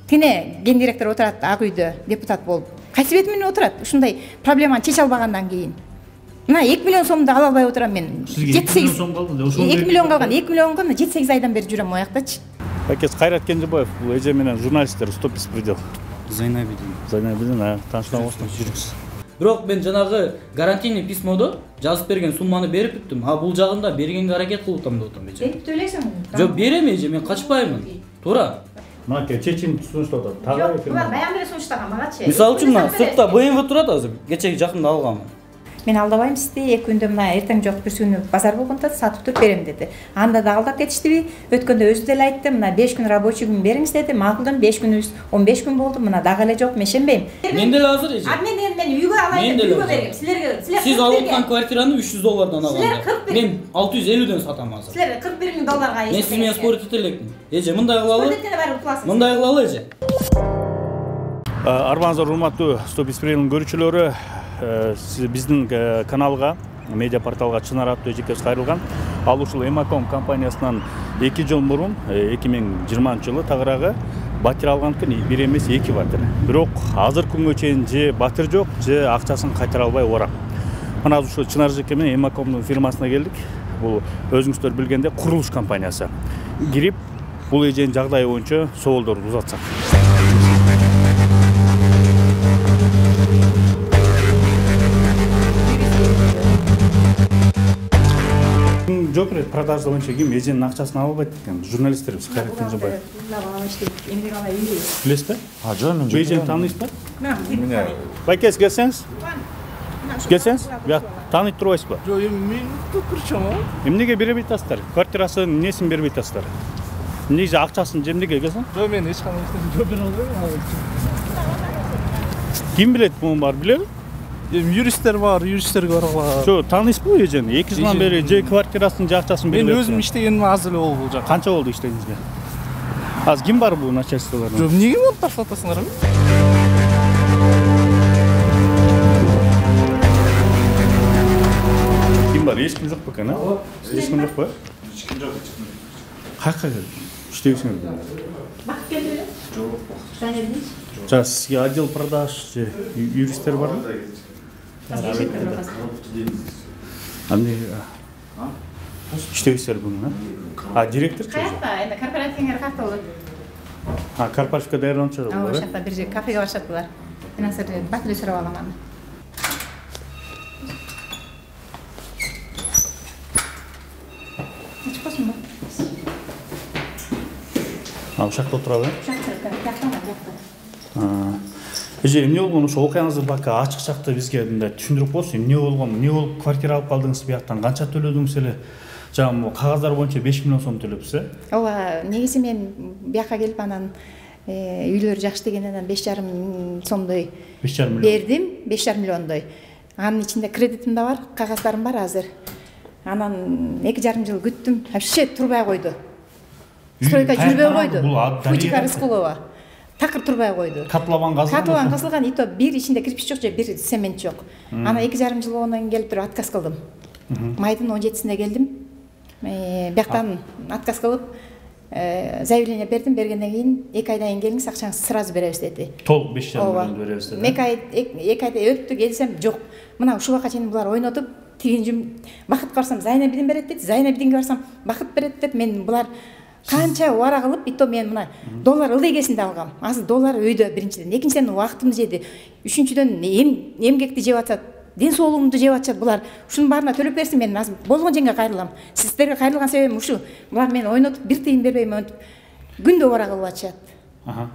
тине гендиректор отурат ак үйдө депутат болуп. Кайсы бет менен отурат? Ушундай проблеманы чече албагандан кийин. Мына 2 миллион сомду ала албай отурам мен. 2 миллион сом калды. 2 миллион калган. 2 миллионго 7-8 айдан бери жүрөм аяктачы. Акес Кайрат Кенжебаев, бул эже менен журналисттер стоп беспредел. Зайнабидин. Таанышмагансыздар, жүрүңүз. Бирок мен жанагы гарантийный письмодо жазып берген сумманы берип бүттүм. А бул жагында бергенге аракет кылып атам деп атам эже. Берип төлөйсүң. Жок, берем эже, мен качпаймын. Туура. Мына чечим сунуштап атат. Жок, булар баягы эле сунуштаган багачы. Мисалы үчүн мына сыртта БМВ турат азыр. Кечеги жакында алганмын. Мен алдабайм сизди, 2 күндө мына эртең жок бир күнү базар болгондо сатып туруп берем деди. Анда да алдап кетиштиби? Өткөндө өзү деле айтты, мына 5 күн рабочий күн бериңиз деди. Макулдум, 5 күнүбүз 15 күн болду. Мына дагы эле жок, мен ишенбейм. Мен деле азыр эже. Мен үйгө алайын деп үйгө берем. Силерге Сиз алып аткан квартираны $300 алган. Силер 41. Мен 650ден сатам азыр. Силер 41 000 долларга Мен сиз менен спорт ете элекмин. Эже, мындай кылалы. Мындай кылалы эже. Арбаңыздар урматтуу Стоп Испрейнин көрүүчүлөрү, биздин каналга, медиа порталга чынар аттуу эжекебиз кайрылган. Ал ушул Эмаком компаниясынан 2 жыл мурун, 2020-жылы тагыраагы батир алган экен, бир эмес 2 батир. Бирок азыр күнгө чейин же батир жок, же акчасын кайтара албай орап. Мына ушул Чынар эжеке менен Эмакомдун фирмасына келдик. Бул өзүңүздөр билгендей курулуш компаниясы. Кирип, бул эженин жагдайы боюнча соолдорду узатсак. Жок эле продажда боюнча ким эженин акчасын ала албайт экен? Журналисттерибиз Кайрат Кенжебаев. Эмгек алай үйдө. Билесизби? Жок, мен Бул эжени тааныйсызбы? Мен Байкес, келсеңиз. Келсеңиз, бияк тааныйт турбайсызбы? Жок, мен тут причем? Эмнеге бербей атасыздар? Квартирасын несин бербей атасыздар? Эмнеге акчасын жемнеге келсең? Жок, мен эч кандай нерсени бере албайм. Ким билет муну бар, билеби? Юристтер бар, юристтерге баргыла. Жо, тааныйсызбы эжени? 2 жылдан бери же квартирасын, же акчасын бербей Мен атасыздар. өзүм иштегеним аз эле болду бул жакта. Канча болду иштегиңизге? Азыр ким бар бул начальстволордон? Жок, эмнеге болуп таштап атасыңар? Ким бар? Эч ким жок бекен, а? Эч ким жокпу? Эч ким жок. Каяка иштебейсиңер? бакып келди. Жок. Жанердиш. Жа, сизге отдел продаж же юристтер барбы? Анде иштебейсиздер бүгүн, а? Директорчу? Каякта, энди корпоративге катты болот. Корпоративге даярданып чыгат Ооба, булар, ошакта бир же кафеге барышат булар. Мен азыр батир сурап алам аны. Чыкпасынбы? Ушакта отурабы? Ушакта, Эже, эмне болгон ошо окуяңызды бака ачык чакта бизге мындай түшүндүрүп коесуз, эмне болгон, эмне болуп квартира алып калдыңыз бияктан, канча төлөдүңүз эле? Жана кагаздар боюнча 5 миллион сом төлөпсүз, Ооба, негизи мен бияка келип анан үйлөр жакшы дегенен 5,5 миң сомдой 5,5 миллион бердим, 5,5 миллиондой. Анын ичинде кредитим да бар, кагаздарым бар азыр. Анан 2,5 жыл күттүм, вообще турбай койду. Стройка жүрбөй койду. Фучика Рыскулова. Такыр турбай койду. Катлабан казылган. Катлабан казылган, и то бир ичинде кирпич жок же бир цемент жок. Ана 2,5 жыл болгондон кийин келип туруп отказ кылдым. Майдын 17-синде келдим. Бияктан отказ кылып, заявление бердим, бергенден кийин 2 айдан кийин келиңиз, акчаңызды сразу беребиз деди. Толук 5,5 миллион беребиз деди. 2 айда өттү, келсем жок. Мына ушул убакка чейин булар ойнотуп, тигин бакыт барсам Зайнабидин берет деди, Зайнабидинге барсам бакыт берет деп, мен булар канча убара кылып, и то мен мына доллар ылдыйгесинде алгам. Азыр доллар өйдө биринчиден, экинчиден убактымды жеди. Үчүнчүдөн эмгекти жеп атат, ден соолугумду жеп атышат булар. Ушунун баарына төлөп берсин, мен азыр болгон жерге кайрылам. Сиздерге кайрылган себебим ушу. Булар мени ойнотуп, бир тыйын бербейм өтүп, күндө убара кылып атышат.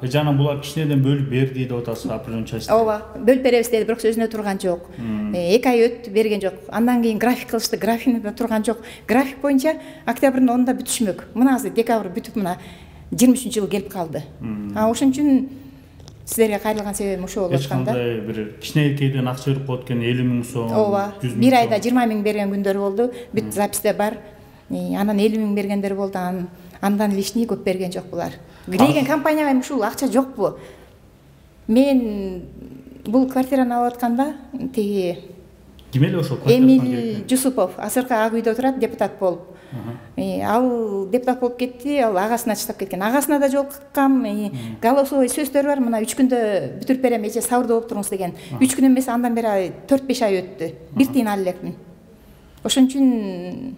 Жана булар кичинеден бөлүп берди деп атасыз, определенный часть. Ооба, бөлүп беребиз деди, бирок сөзүнө турган жок. 2 ай өттү, берген жок. Андан кийин график кылышты, графигинде турган жок. График боюнча октябрдын 10-да бүтүшмөк. Мына азыр декабрь бүтүп, мына 23-жылы келип калды. Ошон үчүн сиздерге кайрылган себебим ошо болуп атканда. Эч кандай бир кичинекейден акча берип коет экен, 50 миң сом. Ооба, бир айда 20 миң берген күндөр болду. Бүт записте бар. Анан 50 миң бергендер болду. Андан лишний көп берген жок булар. Леген компанияга ушул акча жокпу? Мен бул квартираны алып атканда тиги Ким эле ошол Эмиль Жусупов, азыркы ак үйдө турат, депутат болуп. Ал депутат болуп кетти, ал агасына чыдап кеткен. Агасына да жолуккам, голосовой сөздөр бар, мына 3 күндө бүтүрүп берем, эже сабырдуу болуп туруңуз деген. 3 күн эмес, андан бери 4-5 ай өттү. Бир тыйын ала элекмин. Ошон үчүн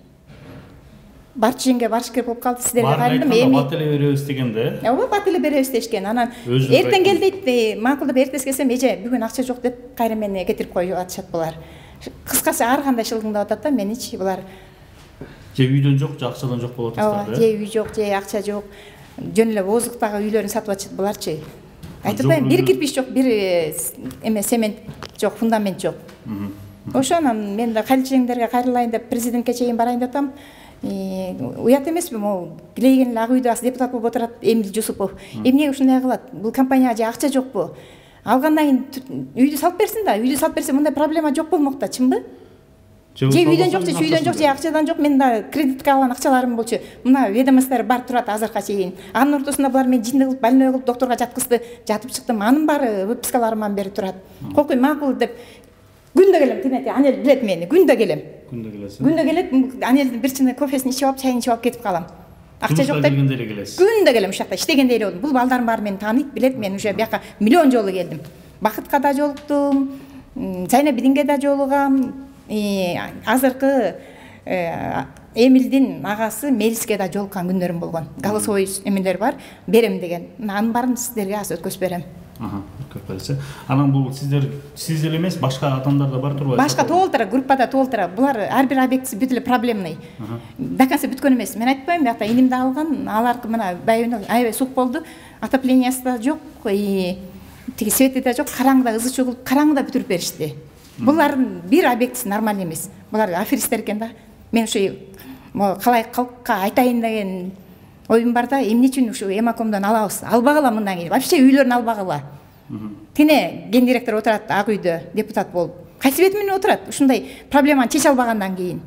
барчы жерге барыш керек болуп калды. Сиздерге кайрылдым. Эми бат эле беребиз дегенде. Ооба, бат эле беребиз дешкен. Анан эртең кел дейт, макулдап эртеси келсем, эже бүгүн акча жок деп кайра мени кетирип коюп атышат булар. Кыскасы ар кандай шылдыңдап атат да, меничи булар. Же үйдөн жок, же акчадан жок болуп атат да. Же үй жок, же акча жок. Жөн эле воздуктагы үйлөрүн сатып атышат буларчы. Айтып атпайм, бир кирпич жок, бир цемент жок, фундамент жок. Ошонан мен да кайрылчыңдарга кайрылайын деп президентке чейин барайын деп атам. Уят эмеспи, могу билеген эле ак үйдө депутат болуп отурат Эмил Жусупов. Эмнеге ушундай кылат? Бул компанияга же акча жокпу? Алгандан кийин үйдү салып берсин да. Үйдү салып берсе мындай проблема жок болмок да, чынбы? Же үйдөн жок, же үйдөн жок, же акчадан жок. Мен да кредитке алган акчаларым болчу. Мына ведомостор бар турат азыркыга чейин. Анын ортосунда булар мени жинди кылып, больной кылып, докторго жаткызды. Жатып чыктым. Анын баары выпискаларыман бери турат. Колкуй макул деп күндө келем, тимете, Анел билет мени, күндө келем. Күндө келесиң. Күндө келет, Анелдин бир чыны кофесин ичип алып, чайын ичип алып кетип калам. Акча жок деп. Күндө келем ушакта, иштегенде эле болдум. Бул балдарым баары мени тааныйт, билет, мен уже бияка миллион жолу келдим. Бакытка да жолуктум, Зайнабидинге да жолугам, азыркы Эмилдин агасы Мелиске да жолуккан күндөрүм болгон. Голосовой эмелер бар, берем деген. Анын баарын сиздерге азыр өткөзүп берем. Көп берсе. Анан бул сиз эле эмес, башка адамдар да бар турбайбы? Башка толтура, группада толтура. Булар ар бир объектиси бүт эле проблемный. До конца бүткөн эмес. Мен айтпайм, бияқта инимди алган, аларкы мына байыбын аябай суук болду. Отоплениясы да жок, тиги свети да жок, караңгыда ызы чөгүлүп, караңгыда бүтүрүп беришти. Булардын бир объектиси нормальный эмес. Булар аферисттер экен да. Мен ушу калай калкка айтайын деген оюм бар да, эмне үчүн ушу Эмакомдон алабыз? Албагыла мындан кийин. Вообще үйлөрүн албагыла. Тине ген директор отурат ак үйдө, депутат болуп. Кайсы бет менен отурат? Ушундай проблеманы чече албагандан кийин.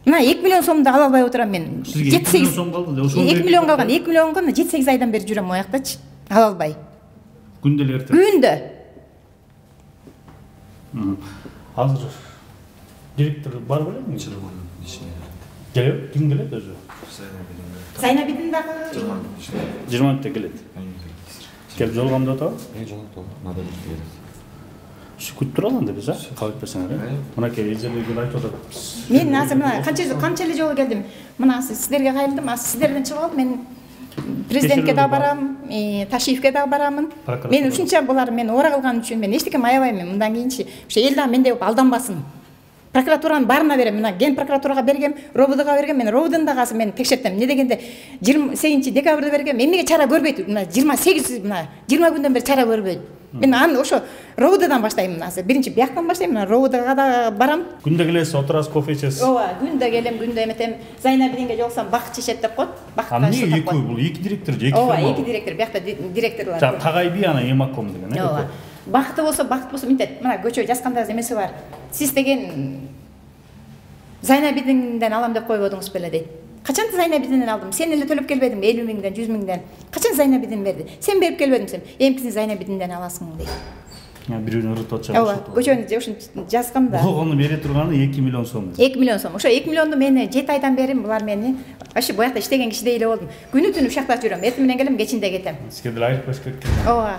Мына 2 миллион сомду ала албай отурам мен. 2 миллион сом калды да, ошол 2 миллион калган. 2 миллионго 7-8 айдан бери жүрөм аяктачы. Ала албай. Күндө эле эртең. Күндө. Азыр директор бар белемби? Келет, ким келет өзү? Зайнабидин дагы 20 минутта келет. Келип жолугамда атабы? Жолукту, надо келет. Күтүп тура алганда биз, калып берсеңер. Мынакей эжелерге айтып атат. мен азыр мына канча эле жолу келдим. Мына сиздерге кайрылдым, сиздерден чыгып алып мен президентке да барам, Ташиевке да барамын. Мен ушунча булар мен ора кылган үчүн мен эчтеке аябайм. Мындан кийинчи ошо эл да менде алданбасын. Прокуратуранын баарына берем. Мына ген прокуратурага бергем, РОВДга бергем. Мен РОВДун да азыр мен текшертем. Эмне дегенде 28-декабрда бергем. Эмнеге чара көрбөйт? Мына 28 мына 20 күндөн бери чара көрбөйт. Мен аны ошо РОВДдан баштайм. Азыр биринчи бияктан баштайм. Мына РОВДга да барам. Күндө келесиз, отурасыз, кофе ичесиз. Ооба, күндө келем, күндө эметем. Зайнабидинге жолсам бакыт чечет деп коет. Бакытка чечет. Бул эки директор же эки фирма? Ооба, эки директор. Биякта директорлор. Жана Тагайби ана Эмаком деген, Ооба. Бакыты болсо мынтет. Мына көчө жазганда эмеси бар. Сиз деген Зайнабидинден алам деп койбодуңуз беле дейт. Качан Зайнабидинден алдым? Сен эле төлөп келбедиң, 50 миңден, 100 миңден. Качан Зайнабидин берди? Сен берип келбедиңсиң. Эмкисин Зайнабидинден аласың дейт. Бирөөнү ырытып атышат. Ооба, көчөнү ошон жазгам да. Болгону бере турганы 2 миллион сом. 2 миллион сом. Ошо 2 миллионду мен 7 айдан бери булар мени вообще боякта иштеген кишидей эле болдум. Күнү түнү ушакта жүрөм. Эртең менен келем, кечинде кетем. Сизге деле айрып коюш керек. Ооба.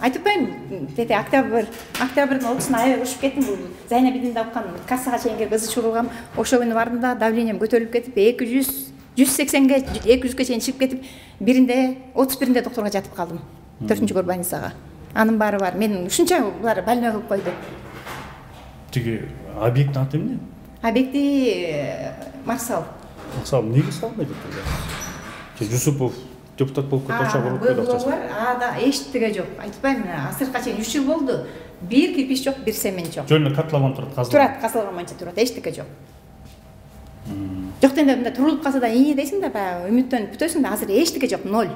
Айтып атпайм, тете октябрдын 30-уна аябай урушуп кеттим. Бул Зайнабидинде уккан кассага чейин келип ызы чыгылгам. Ошо күнү бардым да давлением көтөрүлүп кетип 180ге 200ге чейин чыгып кетип, биринде 31-инде докторго жатып калдым. 4-көр больницага. Анын баары бар. Мен ушунча булар больной кылып койду. Тиги объекттин аты эмне? Объекти Марсал. Марсал эмнеге салбайт эле? Жусупов депутат болуп кетчү, коруп койду акчасын. Да, эчтеге жок. Айтпайм, азыркыга чейин 3 жыл болду. Бир кирпич жок, бир цемент жок. Жөн эле катлаган турат, казылган. Турат, казылган боюнча турат, эчтеке жок. Жок дегенде мындай турулуп калса да ийи дейсиң да, баягы үмүттөнүп бүтөсүң да, азыр эчтеке жок, 0.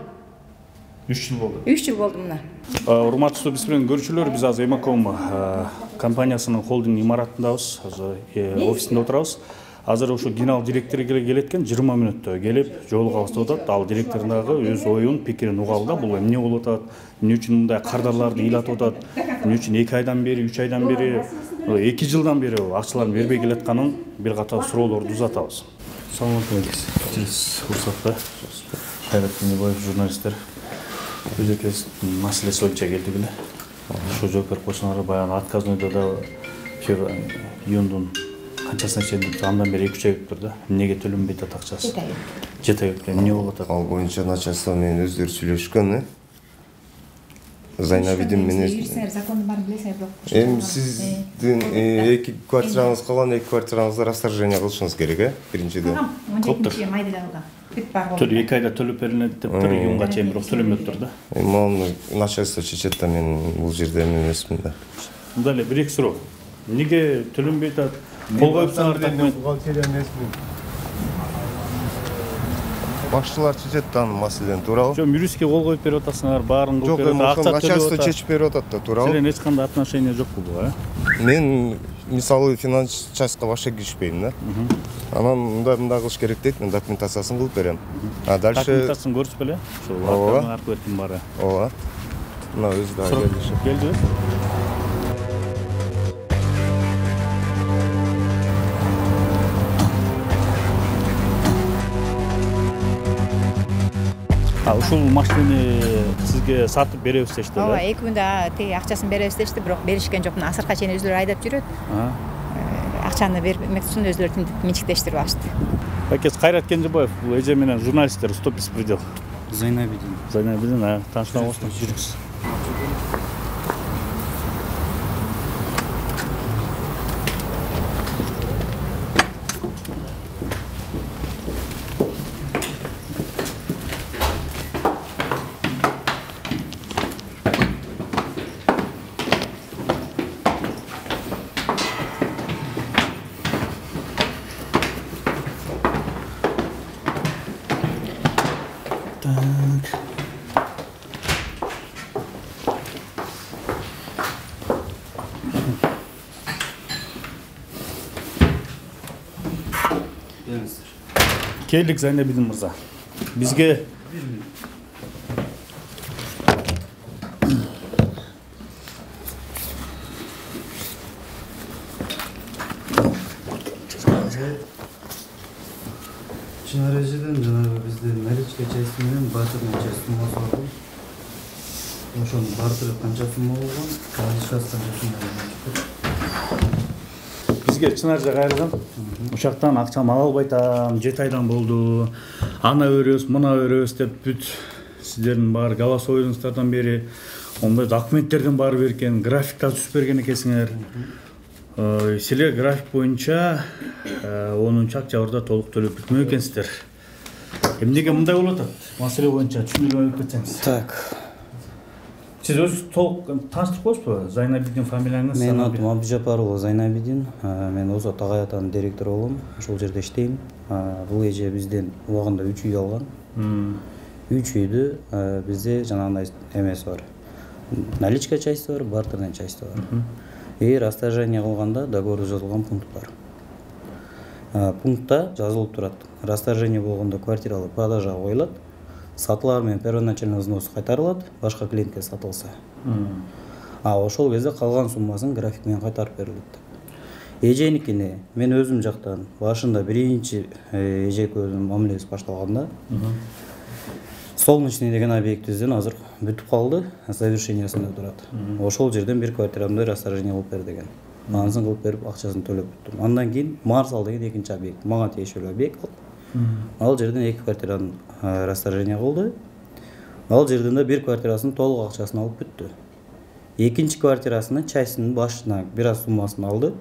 3 жыл болду. 3 жыл болду мына. Урматтуу биздин көрүүчүлөр, биз азыр Эмаком компаниясынын холдинг имаратындабыз, офисинде отурабыз. Азыр ошо генерал директор келет экен, 20 мүнөттө келип жолугабыз деп атат. Ал директор дагы өз оюн, пикирин угалы да, бул эмне болуп атат, эмне үчүн мындай кардарларды ыйлатып атат, эмне үчүн 2 айдан бери, 3 айдан бери, 2 жылдан бери акчаларын бербей келатканын бир катар суроолорду узатабыз. Саламат алейкум. Урсатта. Кайрат Кенебаев, журналисттер. Өзекес маселеси боюнча келдик эле. Ошо жооптор койсоңор баягы отказнойдо да июндун канчасына чейин андан бери 2-3 ай өтүптүр да. Эмнеге төлөнбөйт атат акчасы? 7 ай өттү. Эмне болуп атат? Ал боюнча начальство менен өздөрү сүйлөшкөн, Зайнабидин менен. Закону барын билесиңер бирок. Эми сиздин 2 квартираңыз калган, 2 квартираңызды расторжение кылышыңыз керек, биринчиден. 17 майда алган. Бүт бар болду. 2 айда төлөп берилет деп тур, июнга чейин бирок төлөнбөптүр да. Эми аны начальство чечет да, мен бул жерде эмесмин да. Мында эле 1-2 суроо. Эмнеге төлөнбөйт атат? Кол коюпсаңар документ. Бухгалтерия эмесмин. Башчылар чечет да анын маселени, туурабы? Жок, юристке кол коюп берип атасыңар, баарын кылып берип атат. Жок, начальство чечип берип атат да, туурабы? Силердин эч кандай отношение жокпу буга, Мен мисалы финанс частька башка киришпейм да. Анан мындай кылыш керек дейт, мен документациясын кылып берем. А дальше документациясын көрсөтпөлө. Ошол аркылуу эркин баары. ооба. Мына өзү да Келди. Ушул машинени сизге сатып беребиз дешти да? Ооба, 2 күндө тиги акчасын беребиз дешти, бирок беришкен жок. Мына асырка чейин өзүлөрү айдап жүрөт. Акчаны бермек үчүн өзүлөрү менчиктештирип алышты. Акес Кайрат Кенжебаев, бул эже менен журналисттер, Стоп беспредел. Зайнабидин. Зайнабидин, таанышкан жүрүңүз. Келдик Зайнабидин мырза. Бизге Чынар эжеден жанагы бизде наличка часть менен бартерный часть суммасы бар. Ошонун бартери канча сумма болгон, наличкасы канча сумма болгон. бизге Чынар жак айрылган. Ушактан акчам ала албай атам, 7 айдан болду. Ана өрөбүз, мына өрөбүз деп бүт сиздердин баары голосовойуңуздардан бери ондай документтерден баары берген, графикка түзүп берген экенсиңер. Силер график боюнча 10-октябрда толук төлөп бүтмөк экенсиздер. Эмнеге мындай болуп атат? Маселе боюнча түшүндүрүп кетсеңиз. Так. Сиз өзүңүз толук тааныштырып коесузбу? Зайнабидин фамилияңыз? Менин атым Абдыжапаров Зайнабидин. Мен Озот Агай атанын директору болом. Ошол жерде иштейм. Бул эже бизден убагында 3 үй алган. 3 үйдү бизде жанагындай эмеси бар. Наличка части бар, бартерный части бар. Эгер расторжение кылганда договордо жазылган пункт бар. Пунктта жазылып турат. Расторжение болгондо квартиралар продажага коюлат. Сатылар менен первоначальный взнос кайтарылат, башка клиентке сатылса. Ошол кезде калган суммасын график менен кайтарып берилет. Эженикине мен өзүм жактан башында биринчи эжеке өзүм мамилебиз башталганда Солнечный деген объектибизден азыр бүтүп калды, завершениясында турат. Ошол жерден бир квартирамды расторжение кылып бер деген. Анысын кылып берип, акчасын төлөп бүттүм. Андан кийин Марсал деген экинчи объект, мага тиешелүү объект. Ал жерден 2 квартираны расторжение кылды. Ал жерден да бир квартирасын толук акчасын алып бүттү. Экинчи квартирасынын частьынын башына бир аз суммасын алды.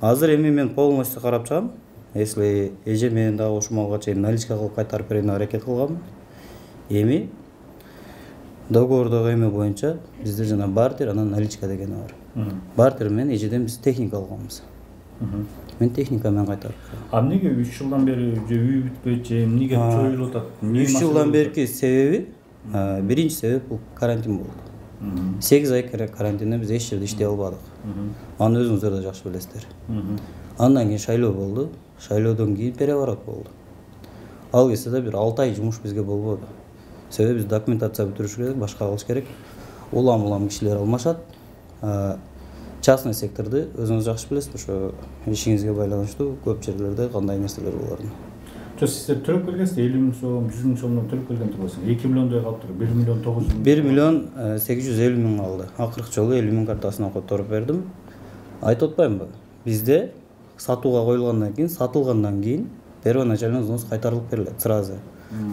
Азыр эми мен полностью карап чыгам. Если эже менен дагы ушул малга чейин наличка кылып кайтарып берүүнү аракет кылгам. Эми договордогу эме боюнча бизде жана бартер, анан наличка деген бар. Бартер менен эжеден биз техника алганбыз. Мен техника менен кайтарып берем. Эмнеге 3 жылдан бери же үй бүтпөйт же эмнеге чоюлуп атат? 3 жылдан берки себеби, биринчи себеп бул карантин болду. 8 ай карантинде биз эч жерде иштей албадык. Аны өзүңүздөр да жакшы билесиздер. Андан кийин шайлоо болду. Шайлоодон кийин переворот болду. Ал кезде да бир 6 ай жумуш бизге болбоду. Себеби биз документация бүтүрүш керек, башка кылыш керек. Улам кишилер алмашат. Частный секторду өзүңүз жакшы билесиз, ошо ишиңизге байланыштуу көп жерлерде кандай нерселер болорун. сиздер төлөп келгенсиз, 50 000 сом, 100 000 сомдон төлөп келген турбайсың. 2 миллиондой калып тур, 1 миллион 900 000. 1 миллион 850 000 калды. Акыркы жолу 50 000 картасына которуп бердим. Айтып атпаймынбы? Бизде сатууга коюлгандан кийин, сатылгандан кийин первоначально взнос кайтарылып берилет сразу.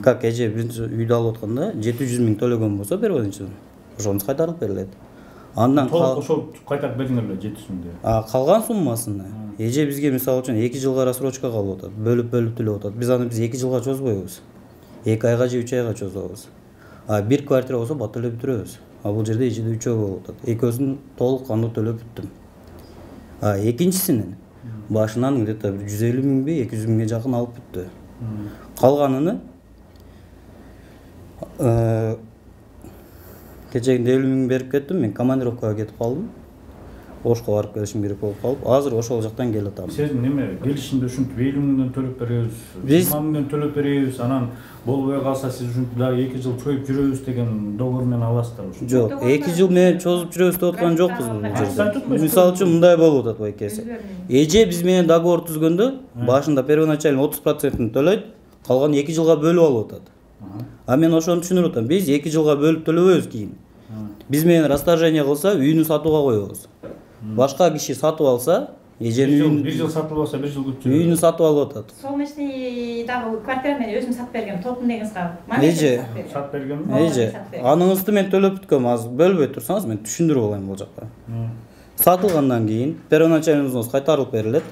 Как эже биринчи үйдү алып атканда 700 000 төлөгөн болсо первоначально ошонус кайтарылып берилет. Андан ошол кайтарып бердиңер беле 700 000. Калган суммасыны эже бизге мисалы үчүн 2 жылга рассрочка калып атат, бөлүп төлөп атат. Биз аны 2 жылга чозбойбуз. 2 айга же 3 айга чозобуз. Бир квартира болсо бат төлөп бүтүрөбүз. Бул жерде эжеде 3 ай болуп атат. Экөөсүн толук кандуу төлөп бүттүм. Экинчисинин башынан где-то 150 000 200 000 жакын алып бүттү. Калганын кечегинде 50 000 берип кеттим. Мен командировкага кетип калдым. Ошко барып келишим керек болуп калып, азыр ошол жактан келип атам. Сиз неме келишимде ушинтип 50 000 төлөп беребиз, 20 000 төлөп беребиз, анан болбой калса сиз ушинтип дагы 2 жыл чоюп жүрөбүз деген договор менен аласыздар ушинтип. Жок, 2 жыл менен чозуп жүрөбүз деп аткан жокпуз бул жерде. Мисалы үчүн мындай болуп атат байкеси. Эже биз менен договор түзгөндө башында первоначально 30% төлөйт, калган 2 жылга бөлүп алып атат. Мен ошону түшүнүп атам. Биз 2 жылга бөлүп төлөбөйбүз кийин. Биз менен расторжение кылса, үйүнү сатууга коебуз. Башка киши сатып алса, эженин 1 жыл сатып алса 1 жыл күтүп үйүнү сатып алып атат. Сол нече дагы квартира мен өзүм сатып бергем, толкун деген кызга. Эже сатып бергенби? Эже, аныңызды мен төлөп бүткөм, азыр бөлбөй турсаңыз мен түшүндүрүп алайын бул жакка. Сатылгандан кийин первоначальный взнос кайтарылып берилет.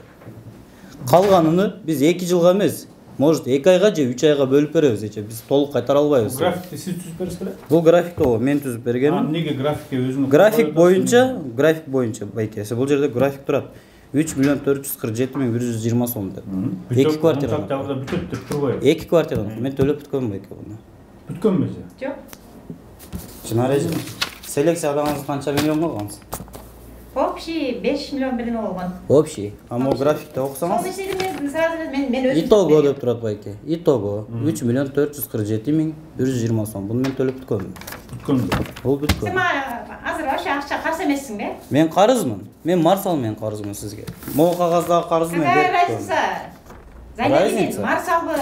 Калганын биз 2 жылга эмес, может 2 айга же 3 айга бөлүп беребиз эже. Биз толук кайтара албайбыз. Графикти сиз түзүп бересиз беле? Бул графикти мен түзүп бергем. Эмнеге графикке өзүңүз? График боюнча байкеси. Бул жерде график турат. 3 миллион 447 120 сом деп. 2 квартира. Жагда бүтөт деп турбайбы? 2 квартира. Мен төлөп бүткөм байке буну. Бүткөнбү эже? Жок. Чынар эже. Селекциядагыңыз канча миллион болгонсуз? Общий 5 миллион берген болгон. Общий. Ама графикте Сол окусаңыз нечеден сразу мен өзүм. итого деп турат байке. Итого 3 миллион 447 120 сом. Буну мен төлөп бүткөм. Бүткөнбү? Бул бүткөн. Сен азыр ошо акча карыз эмессиңби? Мен карызмын. Мен Марсал менен карызмын сизге. Могу кагаздагы карызды мен берип Разница. Разница. Марсалбы.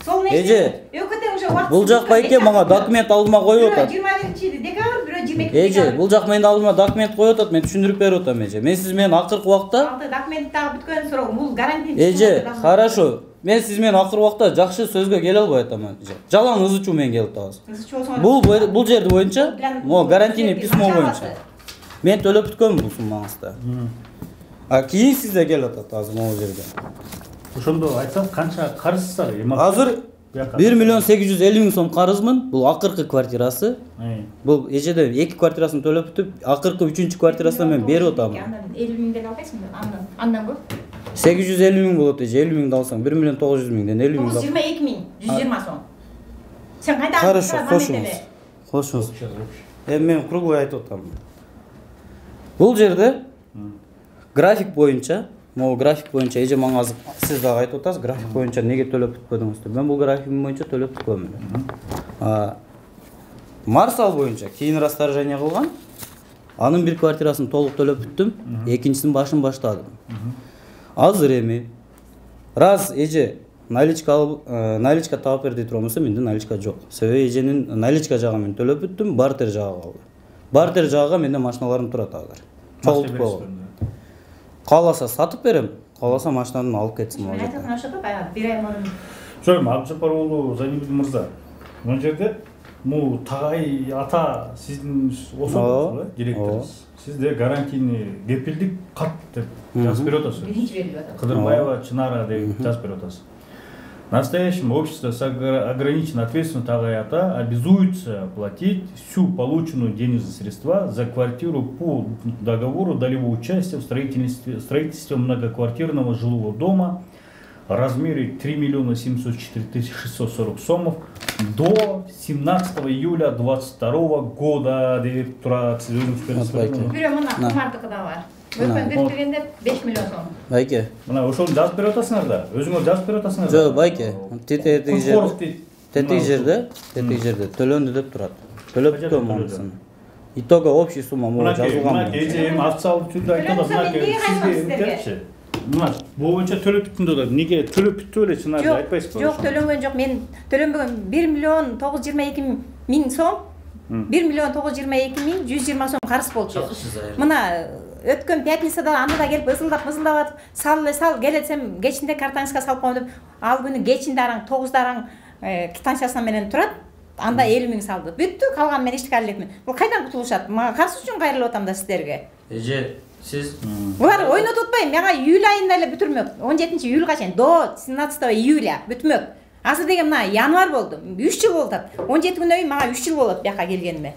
Сол нече? Эже, Өкөтө уже убакыт. бул жак байке мага документ алдыма коюп атат. 21 декабрь, бирөө 22. Эже, бул жак менин алдыма документ коюп атат, мен түшүндүрүп берип атам эже. Мен сиз менен акыркы убакта Документ дагы бүткөн суроо, бул гарантия. Эже, хорошо. Мен сиз менен акыркы убакта жакшы сөзгө келе албай атам эже. Жалаң ызычуу менен келип атабыз. Бул жерде боюнча, могу гарантийный письмо боюнча. Мен төлөп бүткөм бул суммаңызды. Кийин сизде келип атат азыр могу жерде. Ошондо айтсаңыз канча карызсыздар? Азыр 1 миллион 850 000 сом карызмын. Бул акыркы квартирасы. Бул эжеде 2 квартирасын төлөп бүтүп, акыркы 3-чү квартирасын мен берип атам. Андан 50 000 ден албайсыңбы? Андан көп. 850 000 болот эже, 50 000 алсаң 1 миллион 900 000ден 50 000. 22 000, 120 сом. Сен кайда? Хорошо, кошуңуз. Мен круглый айтып атам. Бул жерде график боюнча, могу график боюнча эже мага азыр сиз дагы айтып атасыз, график боюнча неге төлөп бүтпөдүңүз деп. Мен бул график боюнча төлөп бүткөм. Марсал боюнча кийин расторжение кылган. Анын бир квартирасын толук төлөп бүттүм, экинчисин башын баштадым. Азыр эми раз эже наличка таап берди турмаса, менде наличка жок. Себеби эженин наличка жагы мен төлөп бүттүм, бартер жагы калды. Бартер жагыга менде машиналарым турат азыр. Чогултуп койгон. Кааласа сатып берем, кааласа машинаны алып кетсин могу жерде. Айтат ошого баягы 1 ай мурун. Жо'yim, Абдужаппар уулу Зайнибдин мырза. Мына жерде Тагай ата сиздин осо директоруңуз. Сизде гарантийный кепилдик кат деп жазып берип атасыз. Биринчи берип атат. Кыдырбаева Чынара деп жазып берип атасыз. В настоящем общество с ограниченной ответственностью Тагай ата обязуется платить всю полученную денежные средства за квартиру по договору долевого участия в строительстве многоквартирного жилого дома в размере 3 миллиона 704 640 сомов до 17 июля 2022 года деп турат. Бирөө мына кумардыкы да бар. Өкөн бердигенде 5 миллион сом. Байке. Мына ошону жазып берип атасыңар да. Өзүңөр жазып берип атасыңар. Жок, байке. Тетиги жерде төлөндү деп турат. Төлөп бүткөм маңызын. Итого общий сумма могу жазылган. Мына эже эми официалдуу түрдө айтып атат, мына сизге эмчи. Мына боюнча төлөп бүттүм деп атат. Неге төлөп бүттү эле чын Жок, айтпайсызбы? жок, төлөнгөн жок. Мен төлөнбөгөн 1.922.000 сом. 1.922.120 сом карыз болчу. Мына өткөн пятницада аны да келип ысылдап атып, сал кел десем, кечинде картаңызга салып коем деп, ал күнү кечинде араң 9 араң квитанциясы менен турат. Анда 50.000 салды. Бүттү, калган мен эчтеке алып элекмин. Бул кайдан кутулушат? Мага карыз үчүн кайрылып атам да сиздерге. Эже, сиз Булар ойнотуп атпайбы? Мага июль айында эле бүтүрмөк. 17-июльга чейин, до 17 июля бүтмөк. Азыр деген мына январь болду. 3 жыл болду. 17 күнөн кийин мага 3 жыл болот бияка келгениме.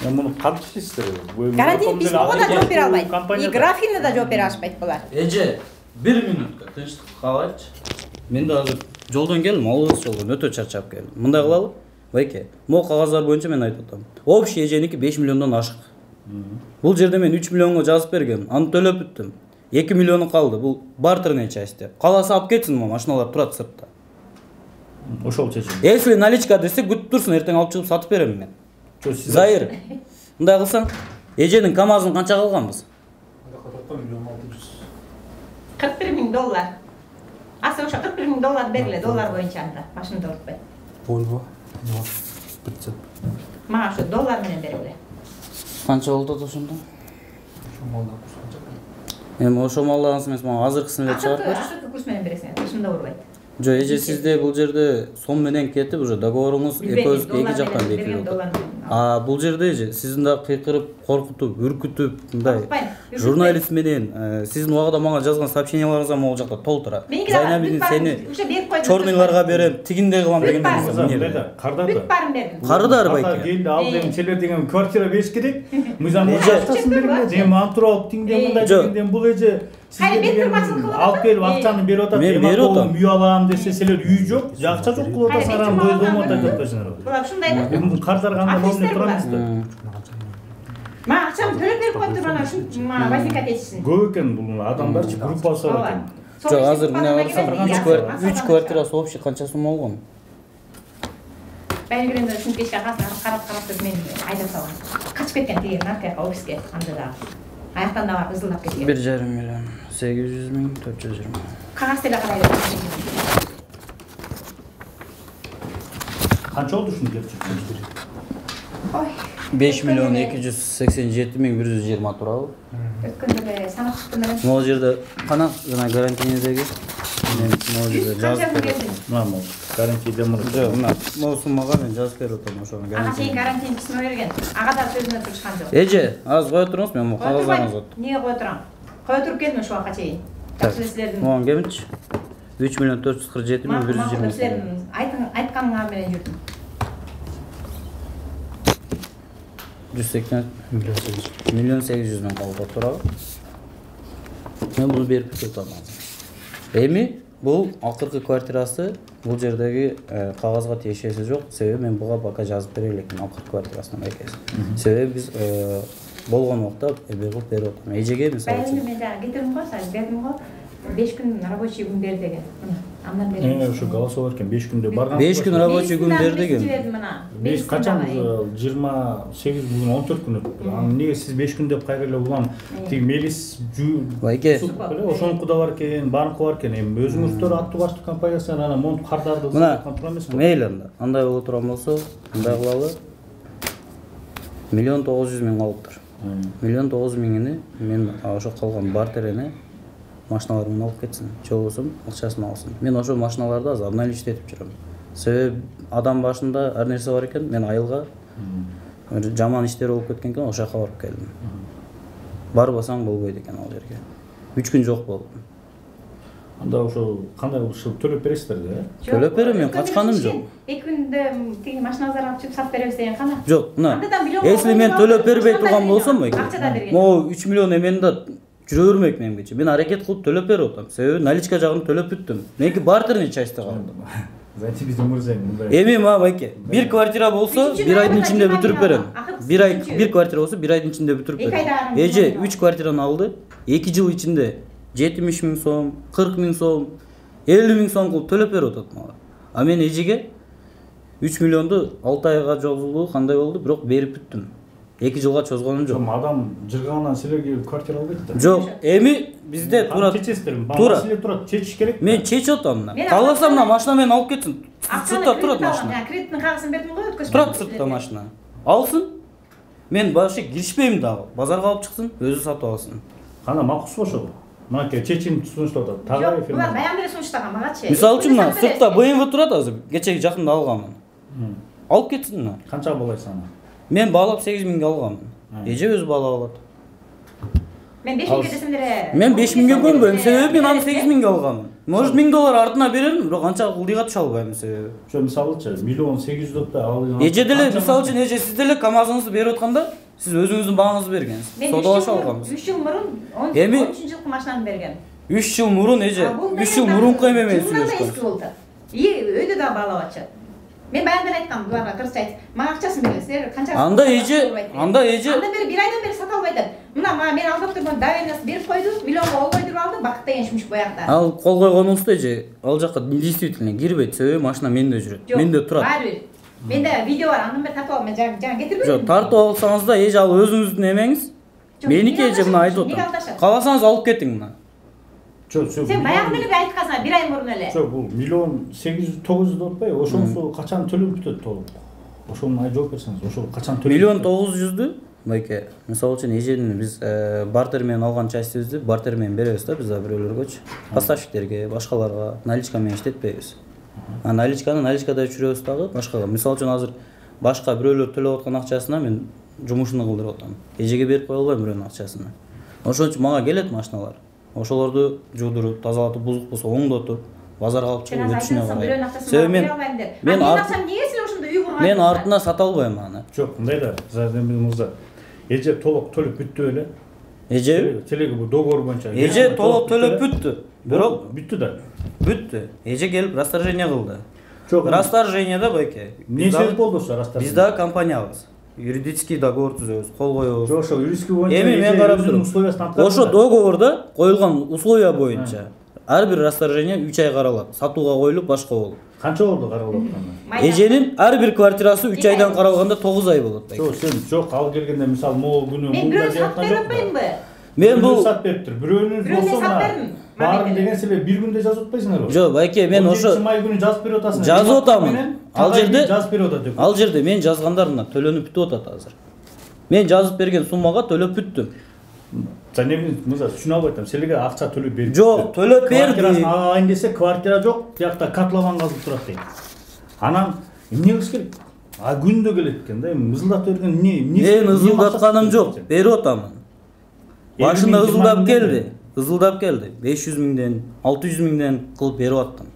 Муну кантип иштейсиздер? Гарантийный письмого да жооп бере албайт. И графикіне да жооп бере алышпайт булар. Эже, 1 минутка тынчтык калайчы. Мен да азыр жолдон келдим, алыс жолдон өтө чарчап келдим. Мындай кылалы, байке. Могу кагаздар боюнча мен айтып атам. Общий эженики 5 миллиондон ашык. Бул жерде мен 3 миллионго жазып бергем, аны төлөп бүттүм. 2 миллиону калды. Бул бартерный часть. Каласы алып кетсин, машиналар турат сыртта. Ошол чечим. Если наличка десе, күтүп турсун, эртең алып чыгып сатып берем мен. Зайыр. Мындай кылсаң, эженин КамАЗын канча калганбыз? 41.000 доллар. Аса ошо 41.000 доллар бергиле, доллар боюнча анда, машинада урутпайт. Volvo 500. Мага ошо доллар менен бергиле. Канча болду ошондо? Ошо малда курс канча? Эми ошо малдагансыз эмес, мага азыркысын эле чыгарып берчи. Ашык курс менен бересиң, тышында урбайт. Жок, эже сизде бул жерде сом менен кетип, уже договоруңуз эки жактан бекилип атат. Бул жерде эже сиздин да кыйкырып, коркутуп, үркүтүп, мындай журналист менен сиздин убагында мага жазган сообщенияларыңызга могу жакта толтура. Зайнабидин сени чорныйларга берем, тигиндей кылам деген эмне? Кардарды. Бүт барын бердим. Карыдар байке. Келди, ал деген силер деген квартира бериш керек. Мыйзам акчасын бергиле. Дем антроп тиңден мындай дегенден бул эже алып берип акчаны берип атат. Мен берип атам. Үй алам десе силер үй жок, акча жок кылып атасыңар, бой болмот деп атасыңар. Булар ушундай да. Бул кардар кандай мамиле турамызды? Мага акчамды төлөп берип коюптур, мана ушун возникать этишсин. Көп экен бул адамдарчы группасы бар экен. Жок, азыр мына барсам 3 квартирасы общий канча сом болгон? Белгилендер ушинтип кечке карап туруп мен айдап салган. Качып кеткен тиги наркотика офиске анда да. Аяктан да барып ызылдап кеткен. 1,5 миллион, 800.000, 420. Кагаз деле карайлы. Канча болду ушуну келип чыккан? Ой. 5.287.120 турабы? Өткөндө эле санап чыктым эле. Могу жерде кана жана гарантийнедеги мен могу жерде жазып берем. Мына могу гарантия мына. Жок, мына могу суммага мен жазып берип атам ошону Ага гарантия. чейин гарантийный письмо берген. Ага да сөзүнө турушкан жок. Эже, аз кое туруңуз, мен могу кагаздарыңызды от. Эмнеге кое турам? Кое туруп келдим ошо убакка чейин. Жакшы силердин. Могу келмичи? 3.447.120. Силердин айтканыңар менен жүрдүм. 180 миллион 800 миң калды турабы? Мен буну берип кетем азыр. Эми бул акыркы квартирасы, бул жердеги кагазга тиешеси жок. Себеби мен буга пока жазып бере элекмин акыркы квартирасына байкеси. Себеби биз болгон убакта эбегип берип атам. Эжеге мисалы үчүн. Мен жана кетирдим го, сага бердим го. 5 күн рабочий күн бер деген. Андан бери. Ошо голосовой бар экен, 5 күндө барган. 5 күн рабочий күн бер деген. 5 качан 28 бүгүн 14 күн өттү. Эмнеге сиз 5 күн деп кайра эле улам тиги мелис байке ошонуку да бар экен, барынкы бар экен. Эми өзүңүздөр аттуу баштуу компаниясы анан монт кардарды контрол эмеспи? Мейли анда. Андай боло турган болсо, мындай кылалы. 1.900.000 калыптыр. 1.900.000-ни мен ошо калган бартерени машиналарын алып кетсин, же болбосо акчасын алсын. Мен ошо машиналарды азыр обналичтетип жүрөм. Себеби адам башында ар нерсе бар экен, мен айылга жаман иштер болуп кеткен экен, ошол жака барып келдим. Барбасаң болбойт экен ал жерге. 3 күн жок болдум. Анда ошо кандай ушул төлөп бересиздер да? Төлөп берем, мен качканым жок. 2 күндө тиги машиналарды алып чыгып сатып беребиз деген кана? Жок, мына. Если мен төлөп бербей турган болсом, могу 3 миллион эмени да жүрө бермек менимче. Мен аракет кылып төлөп берип атам. Себеби наличка жагын төлөп бүттүм. Меники бартерный частьта калды. Зайти биздин мырза мындай. Эми ма байке, бир квартира болсо 1 айдын ичинде бүтүрүп берем. Бир квартира болсо 1 айдын ичинде бүтүрүп берем. Эже 3 квартираны алды. 2 жыл ичинде 70.000 сом, 40.000 сом, 50.000 сом кылып төлөп берип атат мага. А мен эжеге 3 миллионду 6 айга жолугу кандай болду, бирок берип бүттүм. 2 жылга чозгонум жок. Адам жыргандан силерге квартира албайт да. Жок, эми бизде турат. Тура. Силер турат, чечиш керек. Мен чечип атам мына. Кааласам мына машина мени алып кетсин. Сыртта турат машина. Кредиттин кагазын бердим го өткөзүп. Турат сыртта машина. Алсын. Мен башы киришпейм дагы. Базарга алып чыксын, өзү сатып алсын. Кана макус бошо. Мына чечим сунуштап атат. Жок, булар баягы эле сунуштаган магачы. Мисалы үчүн мына сыртта BMW турат азыр. Кечеги жакында алганмын. Алып кетсин мына. Канча баалайсың аны? Мен баалап 8000 алганмын. Эже өзү баалап алат. Мен 5000 десем деле. Мен 5000 көнбөйм. Себеби мен аны 8000 алганмын. Может $1000 артына берермин, бирок анча кылдыйга түшө албайм себеби. Ошо мисалычы 1.800.000 деп алган. Эже деле мисалы үчүн эже сиз деле КамАЗыңызды берип атканда, сиз өзүңүздүн бааңызды бергенсиз. Содалашып алганбыз. 3 жыл мурун 13-жылкы машинаны берген. 3 жыл мурун эже, 3 жыл мурунку эме сүйлөшкөн. Өйдө да баалабачы. Мен баягы деле айткам, буларга кырсыч айтып, мага акчасын бересиздер, канча. Анда эже Андан бери 1 айдан бери сата албайт. Мына мен алдап турган доверенность берип койду, миллионго койдуруп алды, бакыт деген шумуш боякта. Ал кол койгонуңузда эже ал жака действительно кирбейт, себеби машина менде жүрөт. Менде турат. Баары. Менде видео бар, андан бери тартып алып, мен жаңа кетирбедим. Жок, тартып алсаңыз да эже ал өзүңүздүн эмеңиз. Меники эже мына айтып атам. Кааласаңыз алып кетиң мына. Сен баягы деле айткансың, 1 ай мурун эле. Жок, бул 1.800.000-900 деп атпайбы? Ошонусу качан төлөп бүтөт толук? Ошону жоп берсеңиз, ошол качан төлөп? 1.900.000-ду байке. Мисалы үчүн эженин биз бартер менен алган частибизди бартер менен беребиз да, биз да бирөөлөргөчү. Поставщиктерге, башкаларга наличка менен иштетпейбиз. Наличканы наличкада өчүрөбүз дагы башкага. Мисалы үчүн азыр башка бирөөлөр төлөп аткан акчасына мен жумушуну кылдырып атам. Эжеге берип кое албайм бирөөнүн акчасын. Ошон үчүн мага келет машиналар. Ошолорду жуудуруп, тазалатып, бузук болсо оңдотуп, базарга алып чыгып өтүшүнө карайм. Себеби мен артына сата албайм аны. Жок, мындай да, Зайдемир мырза. Эже толук төлөп бүттү беле? Эже телеги бул договор боюнча. Эже толук төлөп бүттү. Бирок бүттү да. Бүттү. Эже келип расторжение кылды. Жок, расторжениеда байке. Эмне себеп болду ошо расторжение? Биз дагы компаниябыз. Юридический договор түзөбүз, кол коебуз. Жок, ошо юридический боюнча. Эми мен карап турам. Ошо договордо коюлган условия боюнча ар бир расторжение 3 ай каралат. Сатууга коюлуп, башка болуп. Канча болду каралып атканда? Эженин ар бир квартирасы 3 айдан каралганда 9 ай болот. Жок, сен жок, ал келгенде мисалы могул күнү мен бирөө сат берип атпаймынбы? Мен бул сат бериптир. Бирөөнүз болсо баарын деген силер бир күндө жазып атпайсыңарбы? Жок, байке, мен ошо 7 май күнү жазып берип атасың. Жазып атамын. Ал жерде мен жазгандар мына төлөнүп бүтүп атат азыр. Мен жазып берген суммага төлөп бүттүм. Зайнебин мырза, түшүнө албай атам. Силерге акча төлөп берди. Жок, төлөп берди. Квартирасын алайын десе, квартира жок, тиякта котлован казылып турат дейт. Анан эмне кылыш керек? Күндө келет экен да, мызылдап берген эмне? Мен ызылдатканым жок, берип атамын. Башында ызылдап келди. 500 миңден, 600 миңден кылып берип аттым.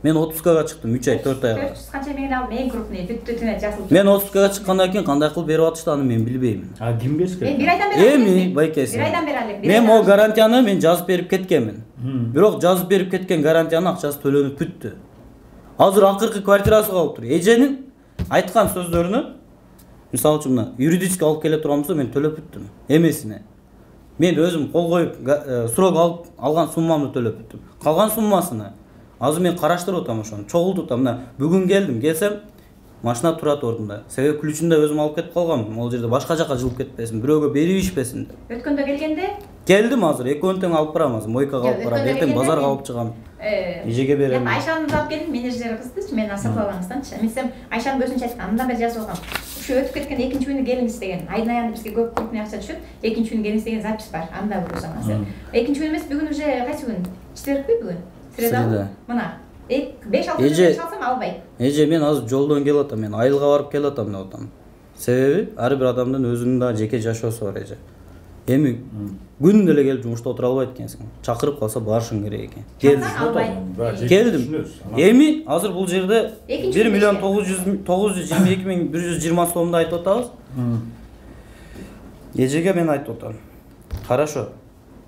Мен 30-га чыктым 3 ай 4 айга. Канча миңден алдым, эң крупный бүттүнө жасылып. Мен 30-га чыккандан кийин кандай кылып берип атышты аны мен билбейм. Ким бериш керек? Мен 1 айдан бери. Эми байкеси. 1 айдан бери алып. Мен могу гарантияны мен жазып берип кеткенмин. Бирок жазып берип кеткен гарантиянын акчасы төлөнүп бүттү. Азыр акыркы квартирасы калып тур. Эженин айткан сөздөрүнө мисалы үчүн мына юридически алып келе турган болсо мен төлөп бүттүм. Эмесине. Мен өзүм кол коюп срок алган суммамды төлөп бүттүм. Калган суммасына азыр мен караштырып атам ошону. Чогултуп атам. Мына бүгүн келсем машина турат ордунда. Себеби ключун да өзүм алып кетип калганмын. Могул жерде башка жака жылып кетпесин, бирөөгө берип ишпесин деп. Өткөндө келгенде? Келдим азыр, экөөнү тең алып барам азыр. Мойкага алып барам, эртең базарга алып чыгам. Эжеге берем. Мен Айшаны алып келдим, менеджер кыздычы, мен сатып алганыңызданчы. Мен десем, Айшанын өзүнчө айткан, андан бери жазып алгам. Ушу өтүп кеткен 2-күнү келиңиз деген. Айдын аягында бизге көп крупный акча түшөт. 2-күнү келиңиз деген запись бар. Анда көрсөңүз. 2-күнү эмес, бүгүн уже кайсы күн? Четверг бүгүн? Среда. Мына 5-6 күн чалсам албайт. Эже, мен азыр жолдон келип атам, мен айылга барып келип атам деп атам. Себеби ар бир адамдын өзүнүн да жеке жашоосу бар эже. Эми күн эле келип жумушта отура албайт экенсиң. Чакырып калса барышың керек экен. Келдим. Эми азыр бул жерде 1.922.120 сомду айтып атабыз. Эжеге мен айтып атам. Хорошо.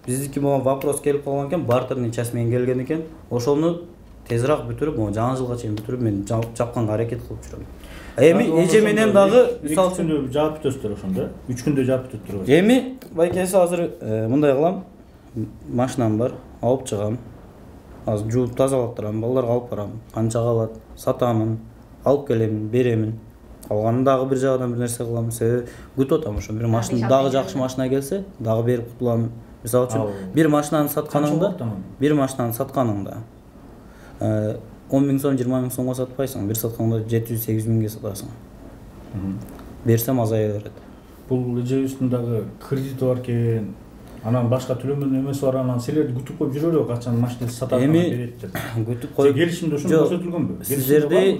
Биздики могу вопрос келип калган экен, бартерный часть менен келген экен. Ошону тезирээк бүтүрүп, могу жаңы жылга чейин бүтүрүп мен жапканга аракет кылып жүрөм. Эми эже менен дагы мисалы үчүн жаап бүтөсүздөр ошондо. 3 күндө жаап бүтүптүр. Эми байкеси азыр мындай кылам. Машинам бар, алып чыгам. Азыр жууп тазалап турам, балдарга алып барам. Канча калат, сатамын, алып келемин, беремин. Калганын дагы бир жагынан бир нерсе кылам. Себеби күтүп атам ошо. Бир машина дагы жакшы машина келсе, дагы берип кутулам. Мисалы үчүн бир машинаны сатканыңда 10 миң сом, 20 миң сомго сатпайсың. Бир сатканда 700-800 миңге сатасың. Берсем азая берет. Бул эже үстүндөгү кредит бар экен. Анан башка төлөмдөн эмеси бар, анан силерди күтүп коюп жүрөлү, качан машинаны сатат берет деп. Күтүп коюп келишимде ошондой көрсөтүлгөнбү? Сиздерде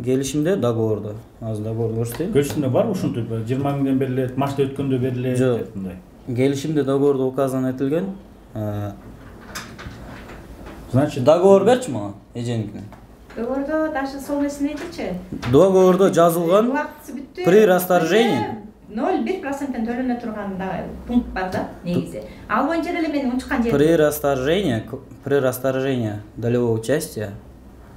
келишимде договордо. Азыр договорду көрсөтөйүн. Келишимде барбы ушинтип 20 миңден берилет, машина өткөндө берилет деп мындай. Келишимде договордо указан этилген. Значит, договор берчи мага, эженикине. Договордо даже сол нерсени айтычы. Договордо жазылган при расторжении 0,1% төлөнө турган пункт бар да, негизи. Ал боюнча деле мен унчуккан жерим. При расторжении долевого участия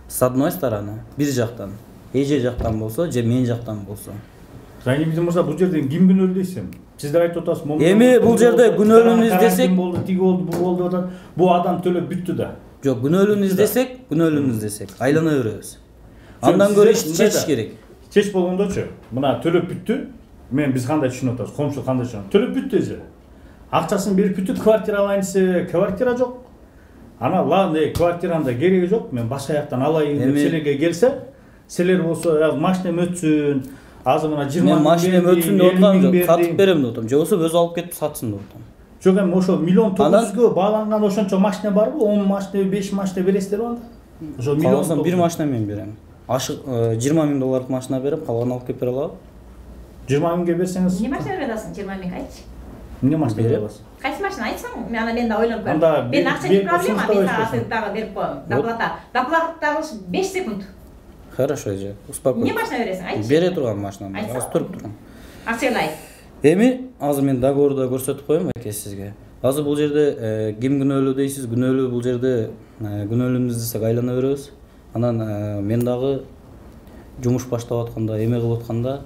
с одной стороны, бир жактан, эже жактан болсо, же мен жактан болсо. Зайнибидин мырза, бул жерден ким күнөөлүү дейсиң? Сиздер айтып атасыз, момун. Эми бул жерде күнөөлүүнү издесек, болду, тиги болду, бул болду атат. Бул адам төлөп бүттү да. Жок, күнөөлүүнү издесек, айлана беребиз. Андан көрө ишти чечиш керек. Чеч болгондочу, мына төлөп бүттү. Мен биз кандай түшүнүп атабыз, комшу кандай түшүнөт? Төлөп бүттү эже. Акчасын берип бүттү, квартира алайын десе, квартира жок. Ана ладно, квартиранын да кереги жок. Мен башка жактан алайын деп силерге келсе, силер болсо машинем өтсүн. Азыр мына 20 мен машинем өтсүн деп аткам жок, сатып берем деп атам. Же болсо өзү алып кетип сатсын деп атам. Жок, эми ошо 1,900,000га бааланган ошончо машина барбы? 10 машина, 5 машина бересиздерби анда? Ошо 1,900,000. Бир машина мен берем. Ашык 20 миң долларлык машина берем, калганын алып келип бере алабы? 20 миңге берсеңиз. Эмне машина бере аласың 20 миң айтчы? Эмне машина бере аласың? Кайсы машина айтсаң, мен да ойлонуп көрөм. Мен акча проблема, мен азыр дагы берип коем. Доплата 5 секунд. Хорошо, эже. Успокойся. Эмне машина бересиң? Айтчы. Бере турган машинам. Азыр туруп турган. Акчалай. Эми азыр мен договордо көрсөтүп коем эке сизге. Азыр бул жерде ким күнөөлүү дейсиз? Күнөөлүү бул жерде күнөөлүүнү издесек айлана беребиз. Анан мен дагы жумуш баштап атканда, эме кылып атканда,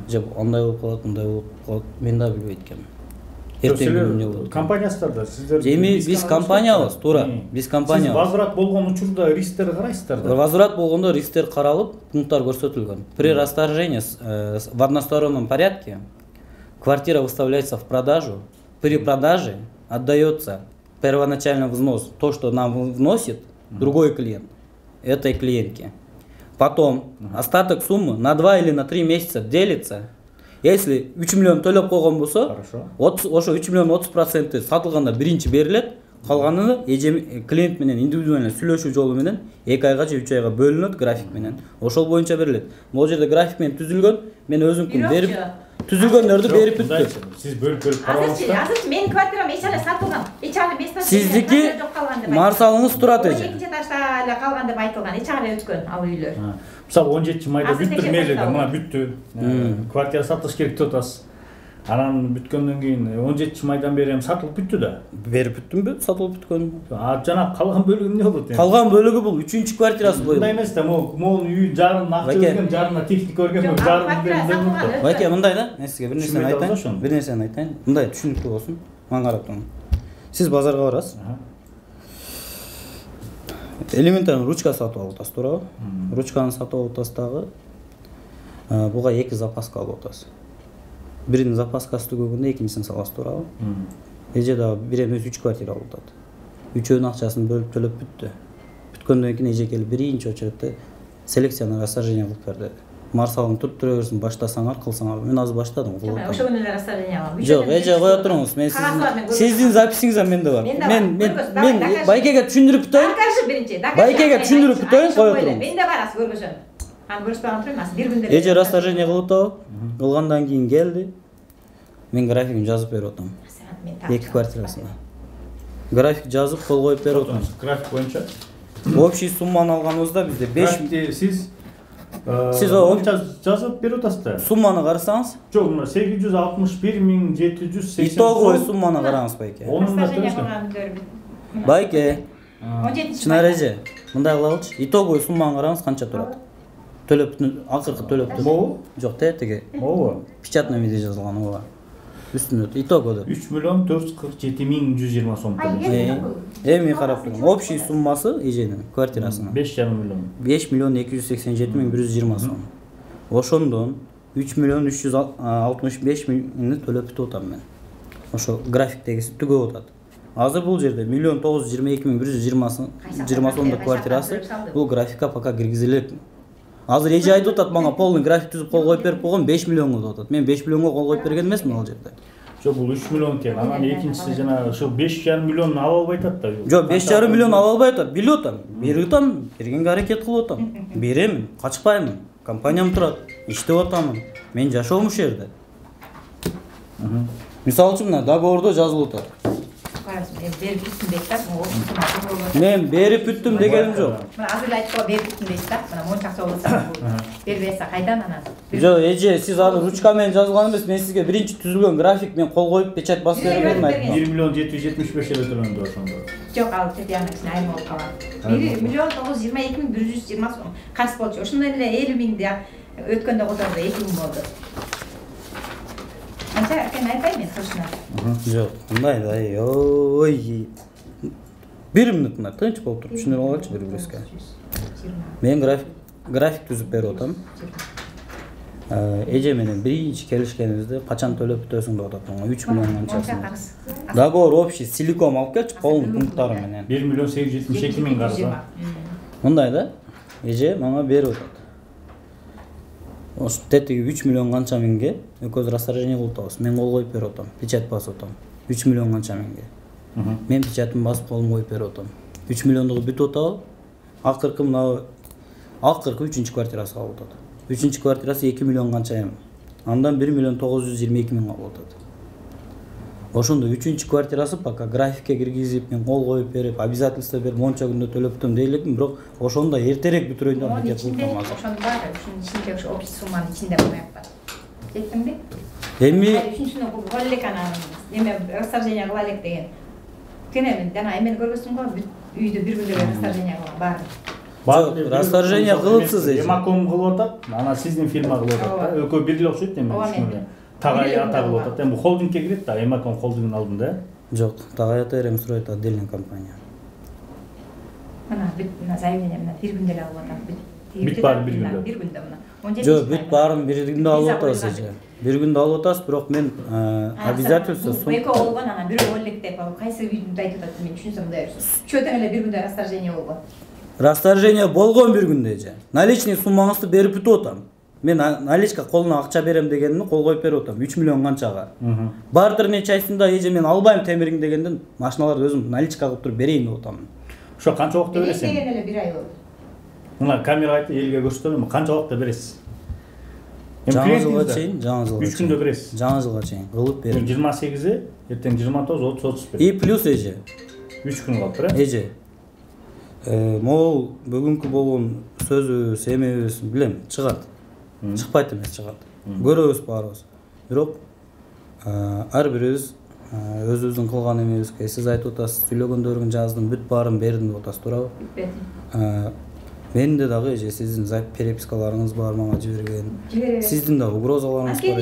же андай болуп калат, мындай болуп калат, мен да билбейт экенмин. Эртең компаниясыздар, сиздер. Эми биз компаниябыз, туура. Биз компания. Сиз возврат болгон учурда рисктерди карайсыздар да? Возврат болгондо рисктер каралып, пункттар көрсөтүлгөн. При расторжении в одностороннем порядке квартира выставляется в продажу. При продаже отдается первоначальный взнос, то, что нам вносит другой клиент, этой клиентке. Потом остаток суммы на 2 или на 3 месяца делится. Если 3 миллион төлөп койгон болсо, ошо 3 миллион 30% сатылганда биринчи берилет, калганын клиент менен индивидуально сүйлөшүү жолу менен 2 айга же 3 айга бөлүнөт график менен. Ошол боюнча берилет. Бул жерде график менен түзүлгөн, мен өзүмкүн берип түзүлгөндөрдү берип бүттү. Сиз бөлүп карабаңыздар. Азыр менин квартирам эч ала сатылган. Эч ала бестан. Сиздики марсалыңыз турат эже. 12 этажда эле калган деп айтылган. Эч ала өткөн ал үйлөр. Мисалы 17 майда бүттүрмөйлү да, мына бүттү. Квартира сатыш керек деп атасыз. Анан бүткөндөн кийин 17 майдан бери сатылып бүттү да. Берип бүттүмбү? Сатылып бүткөн. Жана калган бөлүгү эмне болот эми? Калган бөлүгү бул 3-чү квартирасы боюнда. Мындай эмес да, могу үй жарым акча берген, жарымына техника берген, жарым берген. Байке, мындай да, мен сизге бир нерсени айтайын. Бир нерсени айтайын. Мындай түшүнүктүү болсун. Мага карап туруң. Сиз базарга барасыз. Элементарный ручка сатып алып атасыз, туурабы? Ручканы сатып алып атасыз дагы. Буга 2 запаска алып атасыз. Биринин запаскасы түгөгөндө экинчисин саласыз, туурабы? Эже дагы бир эмес 3 квартира алып атат. Үчөөнүн акчасын бөлүп төлөп бүттү. Бүткөндөн кийин эже келип биринчи очередде селекцияны расторжение кылып берди. Марсалың туруп тура берсин, баштасаңар, кылсаңар. Мен азыр баштадым, кылып атам. Ошо күнү расторжение алам. Жок, эже кое туруңуз. Мен сиздин записиңиз менде бар. Мен Байкеге түшүндүрүп бүтөйүн. Докажи биринчи. Байкеге түшүндүрүп бүтөйүн, кое туруңуз. Менде бар аз көргөзөм. Аны көрсөтпөгөн турайм, аз бир күндө. Эже расторжение кылып атабы? Кылгандан кийин келди. Мен графигин жазып берип атам. 2 квартирасына. График жазып кол коюп берип атам. График боюнча общий сумманы алганыбызда бизде 5 сиз жазып берип атасыз да. Сумманы карасаңыз? Жок, мына 861.780. Итоговый сумманы караңыз, Байке. Байке. Чынар эже, мындай кылабылчы. Итоговый сумманы караңыз, канча турат? Төлөп акыркы төлөп. Могу? Жок, теге. Могу? Печатный виде жазылган ооба. Үстүнө итого деп. 3.447.120 сом. Эми карап туруң. Общий суммасы эженин квартирасынын 5,5 миллион. 5.287.120 сом. Ошондон 3.365.000 төлөп бүтүп атам мен. Ошо графиктегиси түгөп атат. Азыр бул жерде 1.922.120 квартирасы бул графикка пока киргизилет. Азыр эже айтып атат мага полный график түзүп кол коюп берип койгон 5 миллионго деп атат. Мен 5 миллионго кол коюп берген эмесмин ал жерде. Жок, бул 3 миллион экен. Анан экинчиси жана ушул 5,5 миллион ала албай атат да. Жок, 5,5 миллион ала албай атат. Билип атам. Берип атам, бергенге аракет кылып атам. Беремин, качпаймын. Компаниям турат, иштеп атамын. Мен жашоом ушул жерде. Мисалы үчүн мына договордо жазылып атат. Мен берип бүттүм дегеним жок. Мына азыр айтып берип бүттүм дейт да. Мына мончакча болсо бербесе кайдан анан? Жок, эже, сиз аны ручка менен жазган эмес. Мен сизге биринчи түзүлгөн график мен кол коюп печать басып берген. 1.775 эле төлөндү ошондо. Жок, ал тетяныксына айым болуп калган. 1.922.120 сом карыз болчу. Ошондой эле 50.000 өткөндө которду 2.000 болду. Анча экен айтпайм мен точно. Жок, мындай да, ой. 1 минут мына тынч болуп туруп түшүнүп алачы бири-бирибизге. Мен график түзүп берип атам. Эже менен биринчи келишкенибизде качан төлөп бүтөсүң деп атат. 3 миллион канчасы. Договор общий целиком алып келчи, полный пункттары менен. 1.872.000 карыз. Мындай да, эже мага берип атат. Ошо тетиги 3 миллион канча миңге экөөбүз расторжение кылып атабыз. Мен кол коюп берип атам, печать басып атам. 3 миллион канча миңге. Мен печатын басып колумду коюп берип атам. 3 миллиондугу бүтүп атабы? Акыркы мына 3-чү квартирасы калып атат. 3-чү квартирасы 2 миллион канча эми. Андан 1.922.000 калып атат. Ошондо 3-чү квартирасы пока графикке киргизип, мен кол коюп берип, обязательство берип, монча күндө төлөптүм дейликмин, бирок ошондо эртерээк бүтүрөйүн деп аракет кылдым азыр. Ошондо бар, ушунун ичинде ошо общий сумманын ичинде коюп бар. Жеттиңби? Эми үчүнчүнү кол элек анан эме расторжение кыла элек деген. Кенен жана эмени көрбөсүң го, үйдө бир күндө расторжение кылган бар. Расторжение кылыпсыз эже. Эмаком кылып атат, анан сиздин фирма кылып атат да. Экөө бир эле окшойт эми ушуну. Тагай ата кылып атат. Эми холдингке кирет да, Эмаком холдингдин алдында. Жок, Тагай ата эрем строит отдельная компания. Мына бүт заявление мына бир күндө эле алып атам. Бүт баары бир күндө. Бир күндө мына. Жок, бүт баарын бир күндө алып атасыз эже. Бир күндө алып атасыз, бирок мен обязательство экөө болгон анан бирөө элек деп кайсы үйдү айтып атат мен түшүнсөм мындай. Чөтөң эле бир күндө расторжение болгон. Расторжение болгон бир күндө эже. Наличный суммаңызды берип бүтүп атам. Мен наличка колуна акча берем дегенди кол коюп берип атам 3 миллион канчага. Бартерный частында эже мен албайм темириң дегенден машиналарды өзүм наличка кылып туруп берейин деп атам. Ошо канча убакытта бересиң? Деген эле бир ай болду. Мына камера айтып элге көрсөтөлүмү? Канча убакытта бересиз? Жаңы жылга чейин, жаңы жылга. 3 күндө бересиз. Жаңы жылга чейин кылып берем. 28-и, эртең 29, 30, 31. И плюс эже. 3 күн калыптыр, э? Эже. Могул бүгүнкү болгон сөзүбүз, эмебиз билем, чыгат. Чыкпайт эмес, чыгат. Көрөбүз баарыбыз. Бирок ар бирибиз өзүбүздүн кылган эмебизге сиз айтып атасыз, сүйлөгөндөрүн жаздым, бүт баарын бердим деп атасыз, туурабы? Менде дагы эже сиздин перепискаларыңыз бар мага жиберген. Сиздин да угрозаларыңыз бар.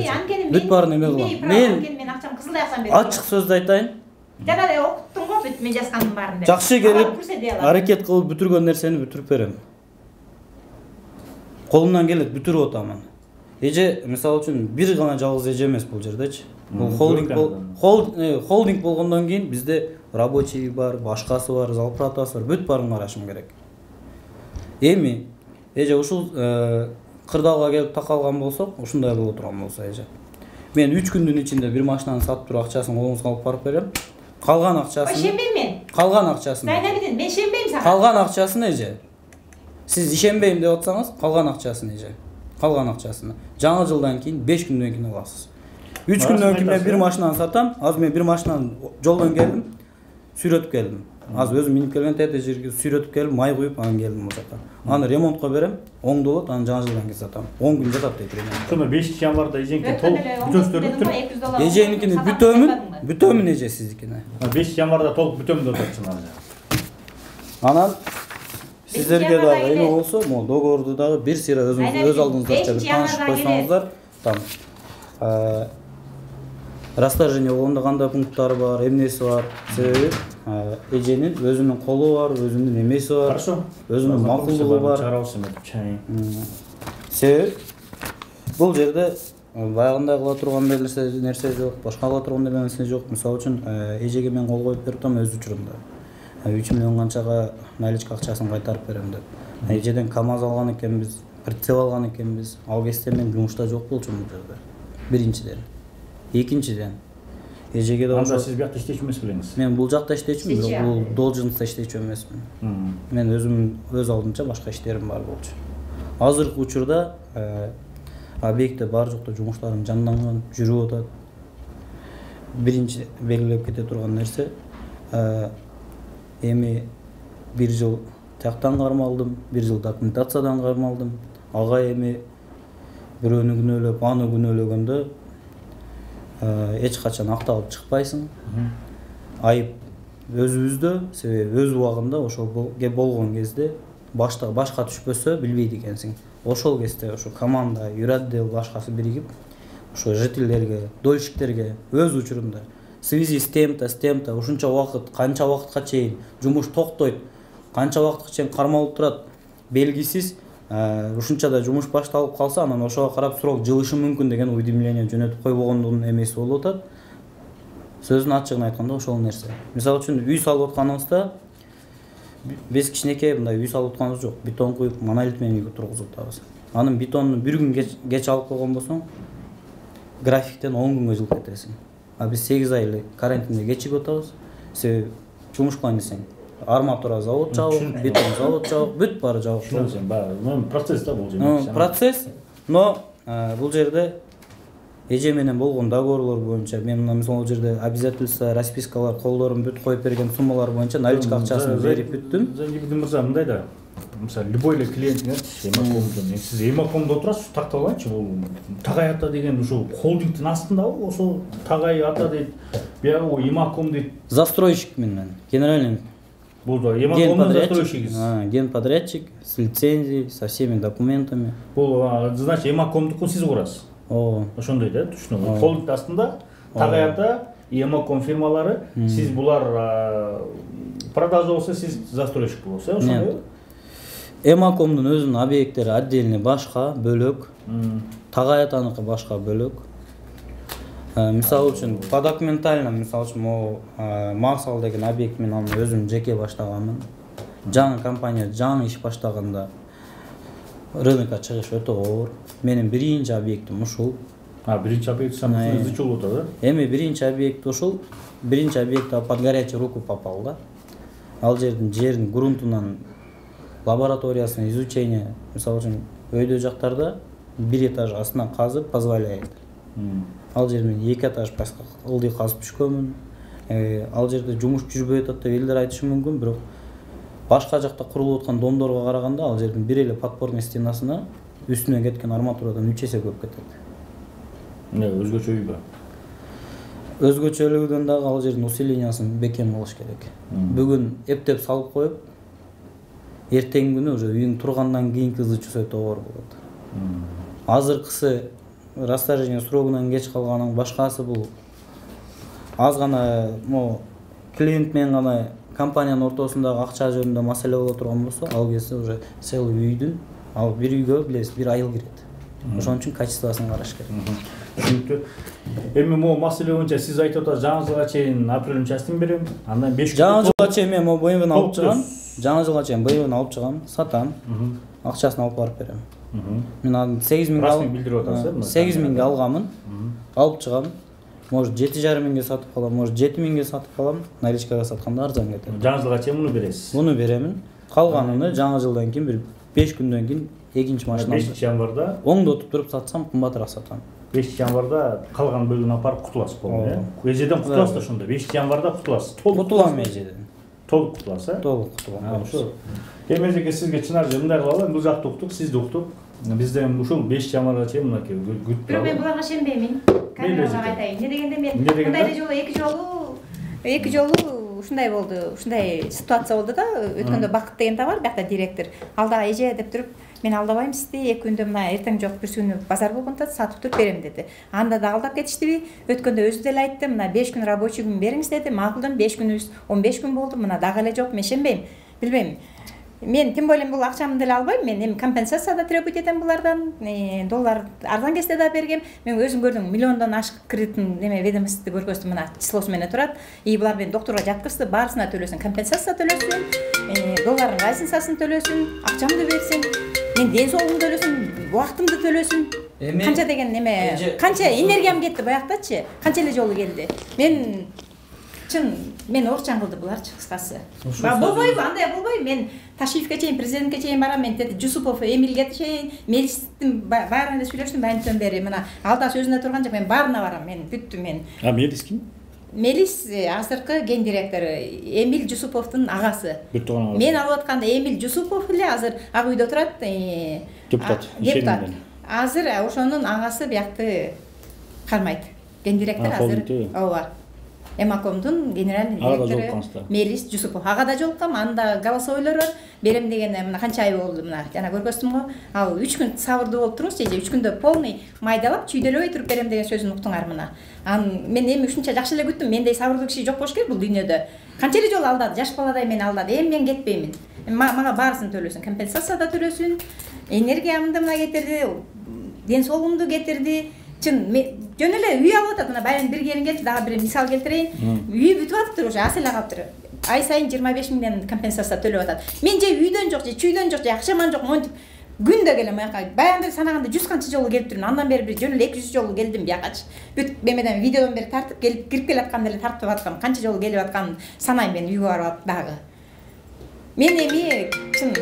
Бүт баарын эме кылам. Мен акчам кызылдай акчам бердим. Ачык сөздү айтайын. Жана эле окуттум го, бүт мен жазгандым баарын. Жакшы келип, аракет кылып бүтүргөн нерсени бүтүрүп берем. Колумдан келет бүтүрүп атамын. Эже, мисалы үчүн, бир гана жалгыз эже эмес бул жердечи. Бул холдинг болгондон кийин бизде рабочий бар, башкасы бар, зарплатасы бар, бүт баарын карашым керек. Эми эже ушул кырдаалга келип такалган болсок, ушундай боло турган болсо эже. Мен 3 күндүн ичинде бир машинаны сатып туруп акчасын колуңузга алып барып берем. Калган акчасын. Ишенбейм мен. Калган акчасын. Зайнабидин, мен ишенбейм сага. Калган акчасын эже. Сиз ишенбейм деп атсаңыз, калган акчасын эже. Калган акчасын. Жаңы жылдан кийин 5 күндөн кийин аласыз. 3 күндөн кийин мен бир машинаны сатам. Азыр мен бир машинаны жолдон келдим, сүйрөтүп келдим. Азыр өзүм минип келген тете жерге сүйрөтүп келип, май куюп анан келдим бул жака. Аны ремонтко берем, оңдолот, анан жаңы жылдан кийин сатам. 10 күн жатат дейт ремонт. Ошондо 5 январда эжеңки толук бүтөсүздүр. Эженикини бүтөмүн эже сиздикине. 5 январда толук бүтөм деп атасың азыр. Анан сиздерге дагы эме болсо, могу договорду дагы бир сыйра өзүңүз өз алдыңыздарча бир таанышып койсоңуздар, там расторжение болгондо кандай пункттары бар, эмнеси бар, себеби эженин өзүнүн колу бар, өзүнүн эмеси бар. Хорошо. Өзүнүн макулдугу бар. Чыгарабыз эми чай. Себеби Бул жерде баягындай кыла турган нерсе жок, башка кыла турган нерсе жок. Мисалы үчүн эжеге мен кол коюп берип атам өз учурунда. 3 миллион канчага наличка акчасын кайтарып берем деп. Эжеден КАМАЗ алган экенбиз, прицеп алган экенбиз. Ал кезде мен жумушта жок болчумун бул жерде. Биринчиден. Экинчиден эжеге да анда сиз биякта иштечү эмес белеңиз? Мен бул жакта иштечүмүн, бирок бул должността иштечү эмесмин. Мен өзүм өз алдынча башка иштерим бар болчу. Азыркы учурда объектте бар жокто жумуштарым жанданган, жүрүп атат. Биринчи белгилеп кете турган нерсе эми 1 жыл тияктан кармалдым, 1 жыл документациядан кармалдым. Ага эми бирөөнү күнөөлөп, аны күнөөлөгөндө эч качан акталып чыкпайсың. Айып өзүбүздө, себеби өз убагында ошол болгон кезде башка түшпөсө билбейт экенсиң. Ошол кезде ошо команда, юротдел башкасы биригип, ошо жителдерге, дольщиктерге өз учурунда в связи с тем-то ушунча убакыт, канча убакытка чейин жумуш токтойт, канча убакытка чейин кармалып турат, белгисиз, ушунчада жумуш башталып калса, анан ошого карап срок жылышы мүмкүн деген уведомление жөнөтүп койбогондугунун эмеси болуп атат. Сөзүн ачыгын айтканда ошол нерсе. Мисалы үчүн үй салып атканыбызда биз кичинекей мындай үй салып атканыбыз жок. Бетон куюп, монолит менен үйгө тургузуп атабыз. Анын бетонун 1 күн кеч алып койгон болсоң, графиктен 10 күнгө жылып кетесиң. А биз 8 ай эле карантинде кечигип атабыз. Себеби жумуш кылайын десең, арматура завод жабык, бетон завод жабык, бүт баары жабык. Түшүнөсүң, баары процесс да бул жерде. Процесс, но бул жерде эже менен болгон договорлор боюнча мен мына мисалы жерде обязательство, распискалар, колдорун бүт коюп берген суммалар боюнча наличка акчасын берип бүттүм. Зангибидин мырза мындай да. Мисалы любой эле клиентиңер Эмакомдон, сиз Эмакомдо отурасыз, тактап алайынчы, бул Тагай ата деген ушул холдингдин астындабы, ошол Тагай ата дейт, биягы Эмаком дейт. Застройщикмин мен, генеральный. Бул да Эмакомдун застройщигиз. Генподрядчик с лицензией, со всеми документами. Бул значит Эмакомдукун сиз курасыз. Ошондой да, түшүнөм. Холдинг астында Тагай ата, Эмаком фирмалары, сиз булар продажа болсо, сиз застройщик болосуз, ошондой. Эмакомдун өзүнүн объекттери отдельный башка, бөлөк. Тагай атаныкы башка, бөлөк. Мисалы үчүн по документально, мисалы үчүн Марсал деген объект мен аны өзүм жеке баштаганмын. Жаңы компания, жаңы иш баштаганда рынокко чыгыш өтө оор. Менин биринчи объектим ушул. Биринчи объект самый изучил болот, да? Эми биринчи объект ушул. Биринчи объект под горячую руку попал, да? Ал жердин грунтунан лабораториясына изучение, мисалы үчүн өйдө жактарда 1 этаж астынан казып позволяет. Ал жерден 2 этаж паска ылдый казып түшкөнмүн. Ал жерде жумуш жүрбөй атат деп элдер айтышы мүмкүн, бирок башка жакта курулуп аткан домдорго караганда ал жердин бир эле подпорный стенасына үстүнөн кеткен арматурадан 3 эсе көп кетет. Өзгөчө үйбү? Өзгөчөлүгүдөн дагы ал жердин усилениyaсын бекем кылыш керек. Бүгүн эптеп салып коюп, эртеңки күнү уже үйүң тургандан кийинки ызычысы өтө оор болот. Азыркысы расторжение срогунан кеч калганын башкасы бул аз гана клиент менен гана компаниянын ортосундагы акча жөнүндө маселе боло турган болсо, ал кезде уже целый үйдүн, ал бир үйгө билесиз 1 айыл кирет. Ошон үчүн качествосын караш керек. Түшүнүктүү. Эми могу маселе боюнча сиз айтып атасыз, жаңы жылга чейин апрелдин частын берем, андан 5 күн. Жаңы жылга чейин мен БМВни алып чыгам. Жаңы жылга чейин БМВни алып чыгам, сатам. Акчасын алып барып берем. Мен аны 8000 расмий билдирип атасыз, 8000 алганмын. Алып чыгам. Может 7,5 сатып калам, может 7000 сатып калам. Наличкага сатканда арзан кетет. Жаңы жылга чейин муну бересиз. Муну беремин. Калганын жаңы жылдан кийин бир 5 күндөн кийин экинчи машинамды 5 январда оңдотуп туруп сатсам кымбатыраак сатам. 5 январда калган бөлүгүн апарып кутуласыз болду, э? Эжеден кутуласыз да ошондо. 5 январда кутуласыз. Кутулам эжеден. Толук кутуласыз, э? Толук кутулам. Ошо. Эжеге сизге чынар мындай кылалы, бул жакты уктук, сизди уктук. Бизден ушул 5 январга чейин мынакей күтүп. Бирок мен буларга ишенбеймин. Камерага айтайын. Эмне дегенде мен мындай жолу эки жолу ушундай болду. Ушундай ситуация болду да. Өткөндө Бакыт деген да бар, биякта директор. Алда эже деп туруп, мен алдабайм сизди, 2 күндө мына эртең жок бир күнү базар болгондо сатып туруп берем деди. Анда да алдап кетиштиби? Өткөндө өзү деле айтты, мына 5 күн рабочий күн бериңиз деди. Макулдум, 5 күнүбүз 15 күн болду. Мына дагы эле жок, мен ишенбейм. Билбейм. мен тем более бул акчамды деле албайм, мен эми компенсация да требовать этем булардан, доллар арзан кезде да бергем. Мен өзүм көрдүм, миллиондон ашык кредиттин неме ведомостьты көргөздүм, мына числосу менен турат. И булар мени доктурга жаткызды, баарысына төлөсүн, компенсация төлөсүн, доллардын разницасын төлөсүн, акчамды берсин, мен ден соолугумду төлөсүн, убактымды төлөсүн. Канча деген неме, канча энергиям кетти баяктачы, канча эле жолу келди. Мен чын мен орчан кылды буларчы кыскасы. Болбойбу, андай болбойбу. Мен Ташиевке чейин, президентке чейин барам, мен Жусупов, Эмилге чейин, Мелистин баарына да сүйлөштүм, байынтан бери. Мына алда сөзүндө турган жок, мен баарына барам, мен бүттүм мен. Мелис ким? Мелис азыркы ген директору, Эмил Жусуповдун агасы. Мен алып атканда Эмил Жусупов эле азыр ак үйдө турат, депутат. Азыр ошонун агасы биякты кармайт. Ген директор азыр. Ооба. Эмакомдун генеральный директору Мелис Жусупов. Ага да жолуккам, анда голосовойлор бар. Берем деген мына канча ай болду, мына жана көргөздүм го. Ал 3 күн сабырдуу болуп туруңузчу, 3 күндө полный майдалап, чүйдөлөбөй туруп берем деген сөзүн уктуңар мына. Мен эми ушунча жакшы эле күттүм, мендей сабырдуу киши жок болуш керек бул дүйнөдө. Канча эле жолу алдады, жаш баладай мени алдады. Эми мен кетпеймин. Мага баарысын төлөсүн, компенсация да төлөсүн. Энергиямды мына кетирди, ден соолугумду кетирди. Чын жөн эле үй алып атат, мына байым бир келин келди, дагы бир мисал келтирейин. Үй бүтүп атыптыр, уже ас эле калыптыр. Ай сайын 25 миңден компенсация төлөп атат. Мен же үйдөн жок, же чүйдөн жок, же акчаман жок, монтип күндө келем аяка. Баягында санаганда 100 канча жолу келип турмун. Андан бери бир жөн эле 200 жолу келдим биякачы. Бүт бемеден видеодон бери тартып келип кирип келатканда эле тартып аткам. Канча жолу келип атканын санайм мен үйгө барып дагы. Мен эми чын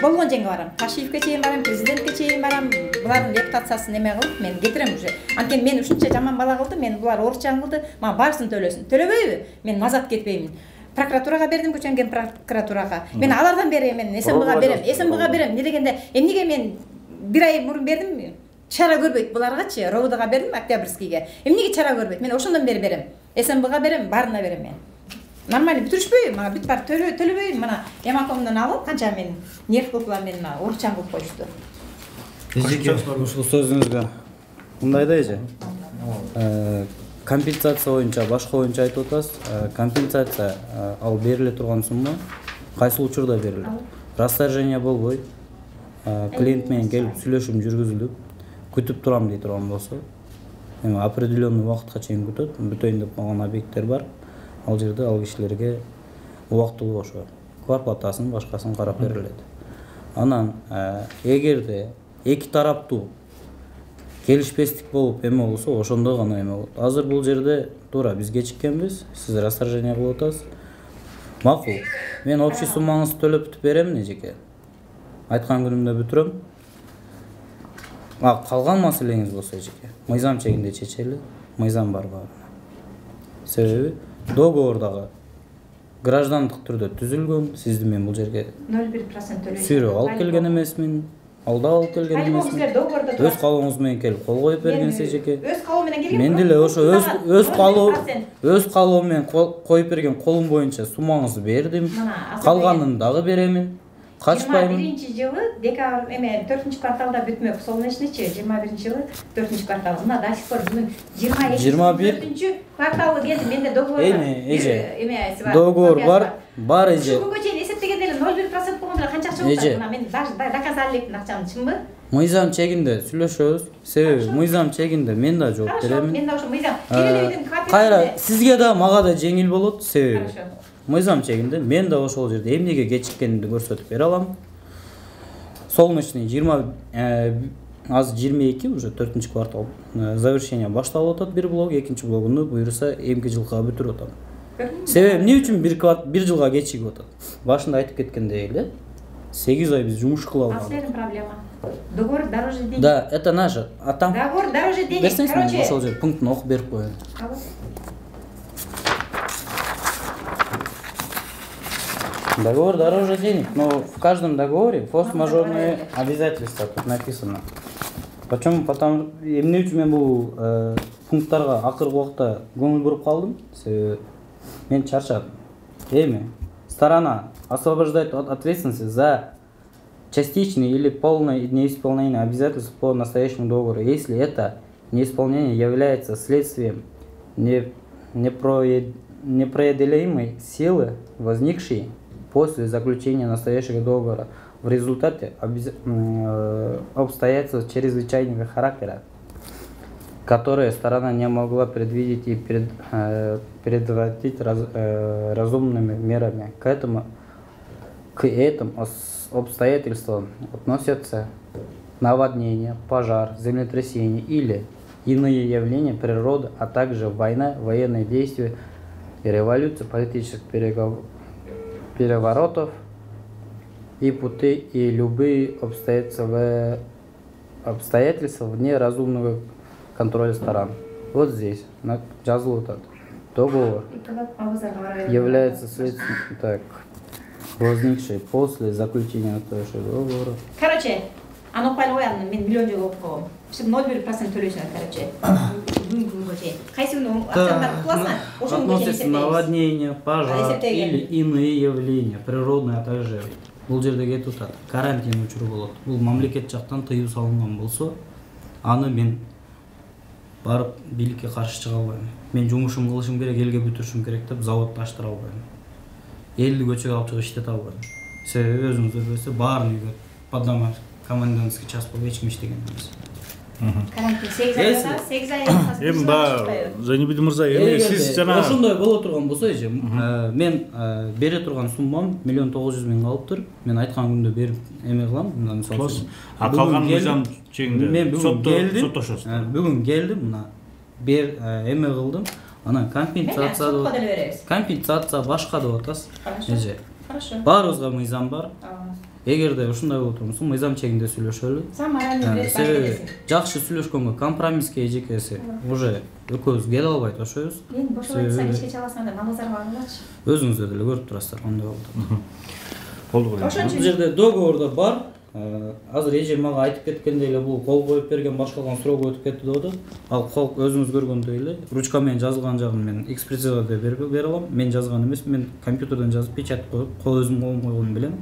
болгон жерге барам. Ташиевке чейин барам, президентке чейин барам. Булардын репутациясын неме кылып мен кетирем уже. Анткени мен ушунча жаман бала кылды, мен булар орчан кылды, мага баарысын төлөсүн. Төлөбөйбү? Мен назат кетпеймин. Прокуратурага бердим, көчөнгөн прокуратурага. Мен алардан бери мен СМБга берем. СМБга берем. Не дегенде, эмнеге мен бир ай мурун бердим? Чара көрбөйт буларгачы. РОВДга бердим, Октябрьскийге. Эмнеге чара көрбөйт? Мен ошондон бери берем. СМБга берем, баарына берем мен. Нормально бүтүрүшпөйбү, мага бүт бар төлөбөйбү. Мына Эмакомдон алып, канча мен нерв кылыплар мен орчан кылып коюшту. Эжеке, ушул сөзүңүзгө мындай да эже. Компенсация боюнча, башка боюнча айтып атасыз. Компенсация ал бериле турган сумма кайсы учурда берилет? Расторжение болбой, клиент менен келип сүйлөшүм жүргүзүлүп, күтүп турам дей турган болсо, эми определенный убакытка чейин күтөт, бүтөйүн деп калган объекттер бар. Ал жерде ал кишилерге убактылуу ошо квартплатасын, башкасын карап берилет. Анан эгерде эки тараптуу келишпестик болуп эме болсо, ошондо гана эме болот. Азыр бул жерде туура биз кечиккенбиз, сиз расторжение кылып атасыз. Макул. Мен общий суммаңызды төлөп бүтүп беремин эжеке. Айткан күнүмдө бүтүрөм. Калган маселеңиз болсо эжеке, мыйзам чегинде чечели. Мыйзам бар баарына. Себеби договордагы граждандык түрдө түзүлгөн, сизди мен бул жерге 0,1% төлөйсүз. Сүйрөп алып келген эмесмин. Алда алып келген эмесмин. Өз калооңуз менен келип кол коюп бергенсиз эжеке. Өз калоо менен келген. Мен деле ошо өз калоо менен коюп берген колум боюнча суммаңызды бердим. Калганын дагы беремин. Качпаймын. 21-жылы декабрь 4-кварталда бүтмөк. Сол нечечи 21-жылы 4-квартал. Мына до сих пор бүгүн 22-4-кварталы келди. Менде договор бар. Эже. Договор бар. Бар эже. Бүгүнкө чейин эсептегенде эле 0,1% болгондо канча акча болду? Мына мен даже доказа алып акчамды, чынбы? Мыйзам чегинде сүйлөшөбүз. Себеби мыйзам чегинде мен да жооп беремин. Мен да ошо мыйзам. Келелейдин капиталы. Кайра сизге да мага да жеңил болот. Себеби мыйзам чегинде мен да ошол жерде эмнеге кечиккенимди көрсөтүп бере алам. Солнечный 20 азыр 22 уже 4-квартал завершение башталып атат бир блок, экинчи блогуну буюрса эмки жылга бүтүрүп атам. Себеби эмне үчүн бир жылга кечигип атат? Башында айтып кеткендей эле 8 ай биз жумуш кыла албадык. Последняя проблема. Договор дороже денег. Да, это наше. А там договор дороже денег. Короче, ошол жер пунктун окуп берип коеюн. Договор дороже денег, но в каждом договоре форс-мажорные обязательства тут написано. Почему? Потому эмне үчүн мен бул пункттарга акыркы убакта көңүл буруп калдым. Мен чарчадым. Эми сторона освобождает от ответственности за частичное или полное неисполнение обязательств по настоящему договору, если это неисполнение является следствием непреодолимой силы, возникшей после заключения настоящего договора в результате обстоятельств чрезвычайного характера, которые сторона не могла предвидеть и предотвратить разумными мерами. К этим обстоятельствам относятся наводнение, пожар, землетрясение или иные явления природы, а также война, военные действия и революция, политических переворотов и пути и любые обстоятельства вне разумного контроля сторон. Вот здесь жазылып атат. Договор является следствием возникшей после заключения настоящего договора. Короче, оно пальвоян, мен миллион жыл оқып қойғам. Şimdi 0,1% төлейсің, короче. Бүгінгі чейін. Қайсының акцияттар құласына? Относится наводнение, пожар или иные явления, природные, а также бұл жерде кетіп жатады. Карантин өшіру болады. Бұл мемлекет жақтан тыйым салынған болса, аны мен барып билікке қарсы шыға алмаймын. Мен жұмысым қылышым керек, елге бүтірішім керек деп заводты аштыра алмаймын. Елді көшеге алып шығып іштете алмаймын. Себебі өзіңіздер білесіздер, барын үйге поддама комендантский час болып ешкім іштеген емес. Карантин 8 ай болса, 8 ай Эми Зайнебидин мырза, эми сиз жана ошондой боло турган болсо эже, мен бере турган суммам 1.900.000 калыптыр. Мен айткан күндө берип эме кылам, мына мисалы. А калган мыйзам чегинде мен бүгүн келдим. Соттошосуз. Бүгүн келдим, мына эме кылдым. Анан компенсация башка деп атасыз. Эже. Хорошо. Баарыбызга мыйзам бар. Эгерде ушундай болуп турмусун, мыйзам чегинде сүйлөшөлү. Жакшы сүйлөшкөнгө компромисске эжекеси уже экөөбүз келе албайт ошойбуз. Мен бошоп айтсам ишке чаласаңдар, намаздарга барыңдарчы. Өзүңүздөр деле көрүп турасыздар кандай болуп. Болду го. Бул жерде договордо бар. Азыр эже мага айтып кеткендей эле бул кол коюп берген башкалган срок өтүп кетти деп атат. Ал кол өзүңүз көргөндөй эле ручка менен жазылган жагын мен экспертизада бере алам. Мен жазган эмес, мен компьютерден жазып печать коюп, кол өзүм койгон билем.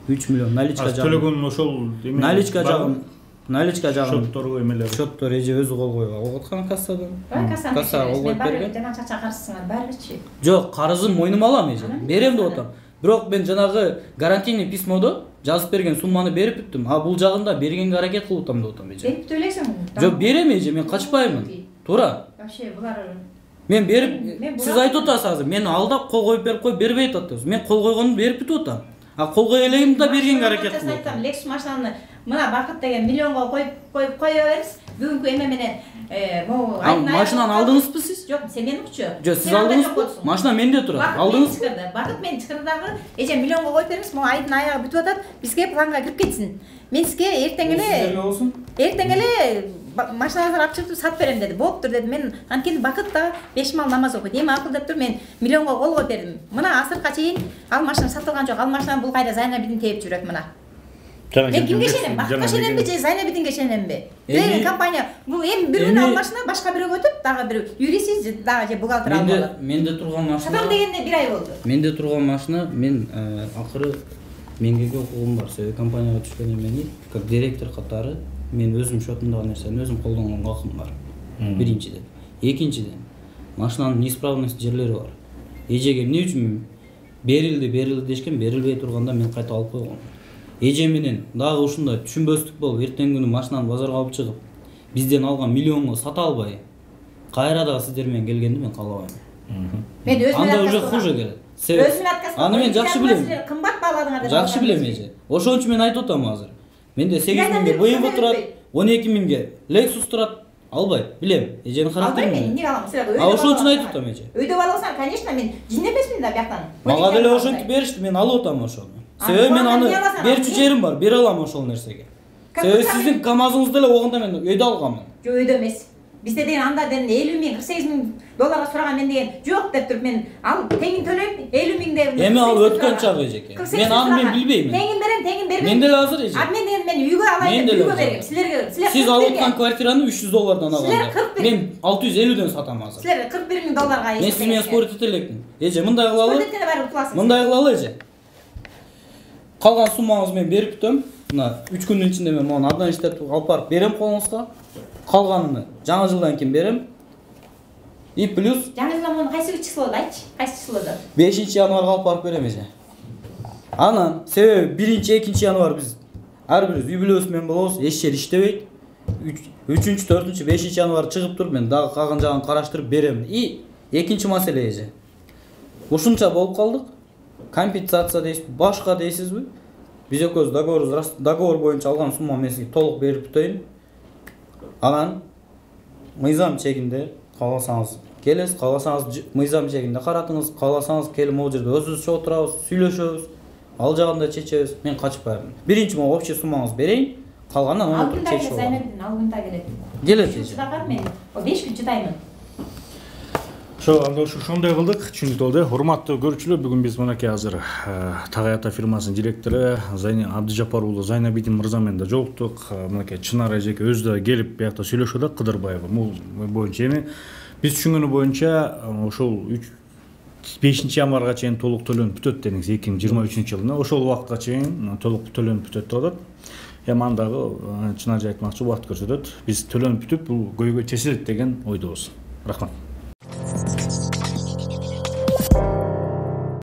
3 миллион наличка жагын. Төлөгөн ошол наличка жагын шотторго эмелер. Шоттор эже өзү кол койгон. Аткан кассадан. Касса кол коюп берген. Жана чача карызсыңар, барбычы? Жок, карызым мойнума алам эже. Берем деп атам. Бирок мен жанагы гарантийный письмодо жазып берген сумманы берип бүттүм. А бул жагында бергенге аракет кылып атам деп атам эже. Берип төлөйсүң? Жок, берем эже, мен качпаймын. Туура. Вообще булар мен берип, сиз айтып атасыз азыр, мени алдап кол коюп берип кой, бербей атасыз. Мен кол койгонду берип бүтүп атам. А кол кое элегим да бергенге аракет кылып атам. Lexus машинаны мына Бакыт деген миллионго коюп кое беребиз. Бүгүнкү эме менен могу машинаны алдыңызбы сиз? Жок, сен мени укчу. Жок, сиз алдыңызбы? Машина менде турат. Алдыңыз? Бакыт мен чыкырды дагы, эже миллионго коюп беребиз, могу айдын аягы бүтүп атат. Бизге планга кирип кетсин. Мен сизге эртең эле машинаңызды алып чыгып сатып берем деди. Болуптур деди. Мен анткени Бакыт да 5 мал намаз окуйт. Эми акыл деп тур, мен миллионго кол коюп бердим. Мына азыркыга чейин ал машина сатылган жок. Ал машинаны бул кайда Зайнабидин терип жүрөт мына. Мен кимге ишенем? Бакытка ишенемби же Зайнабидинге ишенемби? Деген компания бул эми бир күн ал машина башка бирөөгө өтүп, дагы бир юрист дагы же бухгалтер алып. Менде турган машина. Сатам дегенде 1 ай болду. Менде турган машина, мен акыры меңгеге укугум бар. Себеби компанияга түшкөн эмени как директор катары мен өзүм шотумдагы нерсени өзүм колдонгонго акым бар. Биринчиден. Экинчиден, машинанын неисправность жерлери бар. Эжеге эмне үчүн берилди дешкен, берилбей турганда мен кайта алып койгом. Эже менен дагы ушундай түшүнбөстүк болуп, эртең күнү машинаны базарга алып чыгып, бизден алган миллионго сата албай, кайра дагы сиздер менен келгенди мен каалабайм. Мен өзүмө анда уже хуже келет. Аны мен жакшы билем. Кымбат бааладыңар деп. Жакшы билем эже. Ошон үчүн мен айтып атам азыр. Менде 8.000 BMW турат, 12.000 Lexus турат. Албайм, билем. Эженин характерин. Албайм, эмне кылам? Силер А ошон үчүн айтып атам эже. Өйдө алсаң, конечно, мен жин эмесмин да бияктан. Мага деле ошентип беришти, мен алып атам ошону. Себеби мен аны берчү жерим бар, бере алам ошол нерсеге. Себеби сиздин КамАЗыңызды эле огондо мен өйдө алганмын. Жок, өйдө эмес. Бизде деген анда деген 50.000, 48.000 сураган мен деген жок деп туруп мен ал теңин төлөйм, 50.000 деп. Эми ал өткөн чак эжеке. Мен аны билбеймин. Теңин берем, теңин бербейм. Мен деле азыр эже. А мен деген мен үйгө алайын, үйгө берем. Силерге сиз алып аткан квартираны $300 алганда. Мен 650ден сатам азыр. Силер $41.000 Мен сиз менен спорт эте элекмин. Эже, мындай кылалы. Спорт этеле баары утуласың. Мындай кылалы эже. Калган суммаңызды мен берип бүтөм. Мына 3 күндүн ичинде мен муну абдан иштетип алып барып берем колуңузга. Калганын жаңы жылдан кийин берем. И плюс жаңы жылдан муну кайсы числода айтчы? Кайсы числода? 5 январга алып барып берем эже. Анан себеби 1-2 январь биз ар бирибиз үй бүлөбүз менен болобуз, эч жер иштебейт. 3-4, 5 январь чыгып туруп мен дагы калган жагын караштырып берем. И экинчи маселе эже. Ушунча болуп калдык. Компенсация дейсиз, башка дейсизби? Биз экөөбүз договор боюнча алган сумма мен сизге толук берип бүтөйүн. Анан мыйзам чегинде кааласаңыз келесиз, кааласаңыз мыйзам чегинде каратыңыз, кааласаңыз келип могу жерде өзүбүзчө отурабыз, сүйлөшөбүз, ал жагында чечебиз. Мен качып бармын. Биринчи могу общий суммаңызды берейин, калганын аны чечип алам. Алгында келет. Келет. Чыдаган мен 5 күн чыдаймын. Анда ошондой кылдык, түшүнүктүү болду. Урматтуу көрүүчүлөр, бүгүн биз мынакей азыр Тагай ата фирмасынын директору Абдыжапар уулу Зайнабидин мырза менен да жолуктук. Мынакей Чынар эжеке өзү да келип биякта сүйлөшүп атат, Кыдырбаева. Бул боюнча эми биз түшүнгөнү боюнча ошол 5 январга чейин толук төлөнүп бүтөт дедиңиз 2023-жылына. Ошол убакытка чейин толук төлөнүп бүтөт деп атат. Эми андагы Чынар айтмакчы убакыт көрсөтөт. Биз төлөнүп бүтүп бул көйгөй чечилет деген ойдобуз. Рахмат.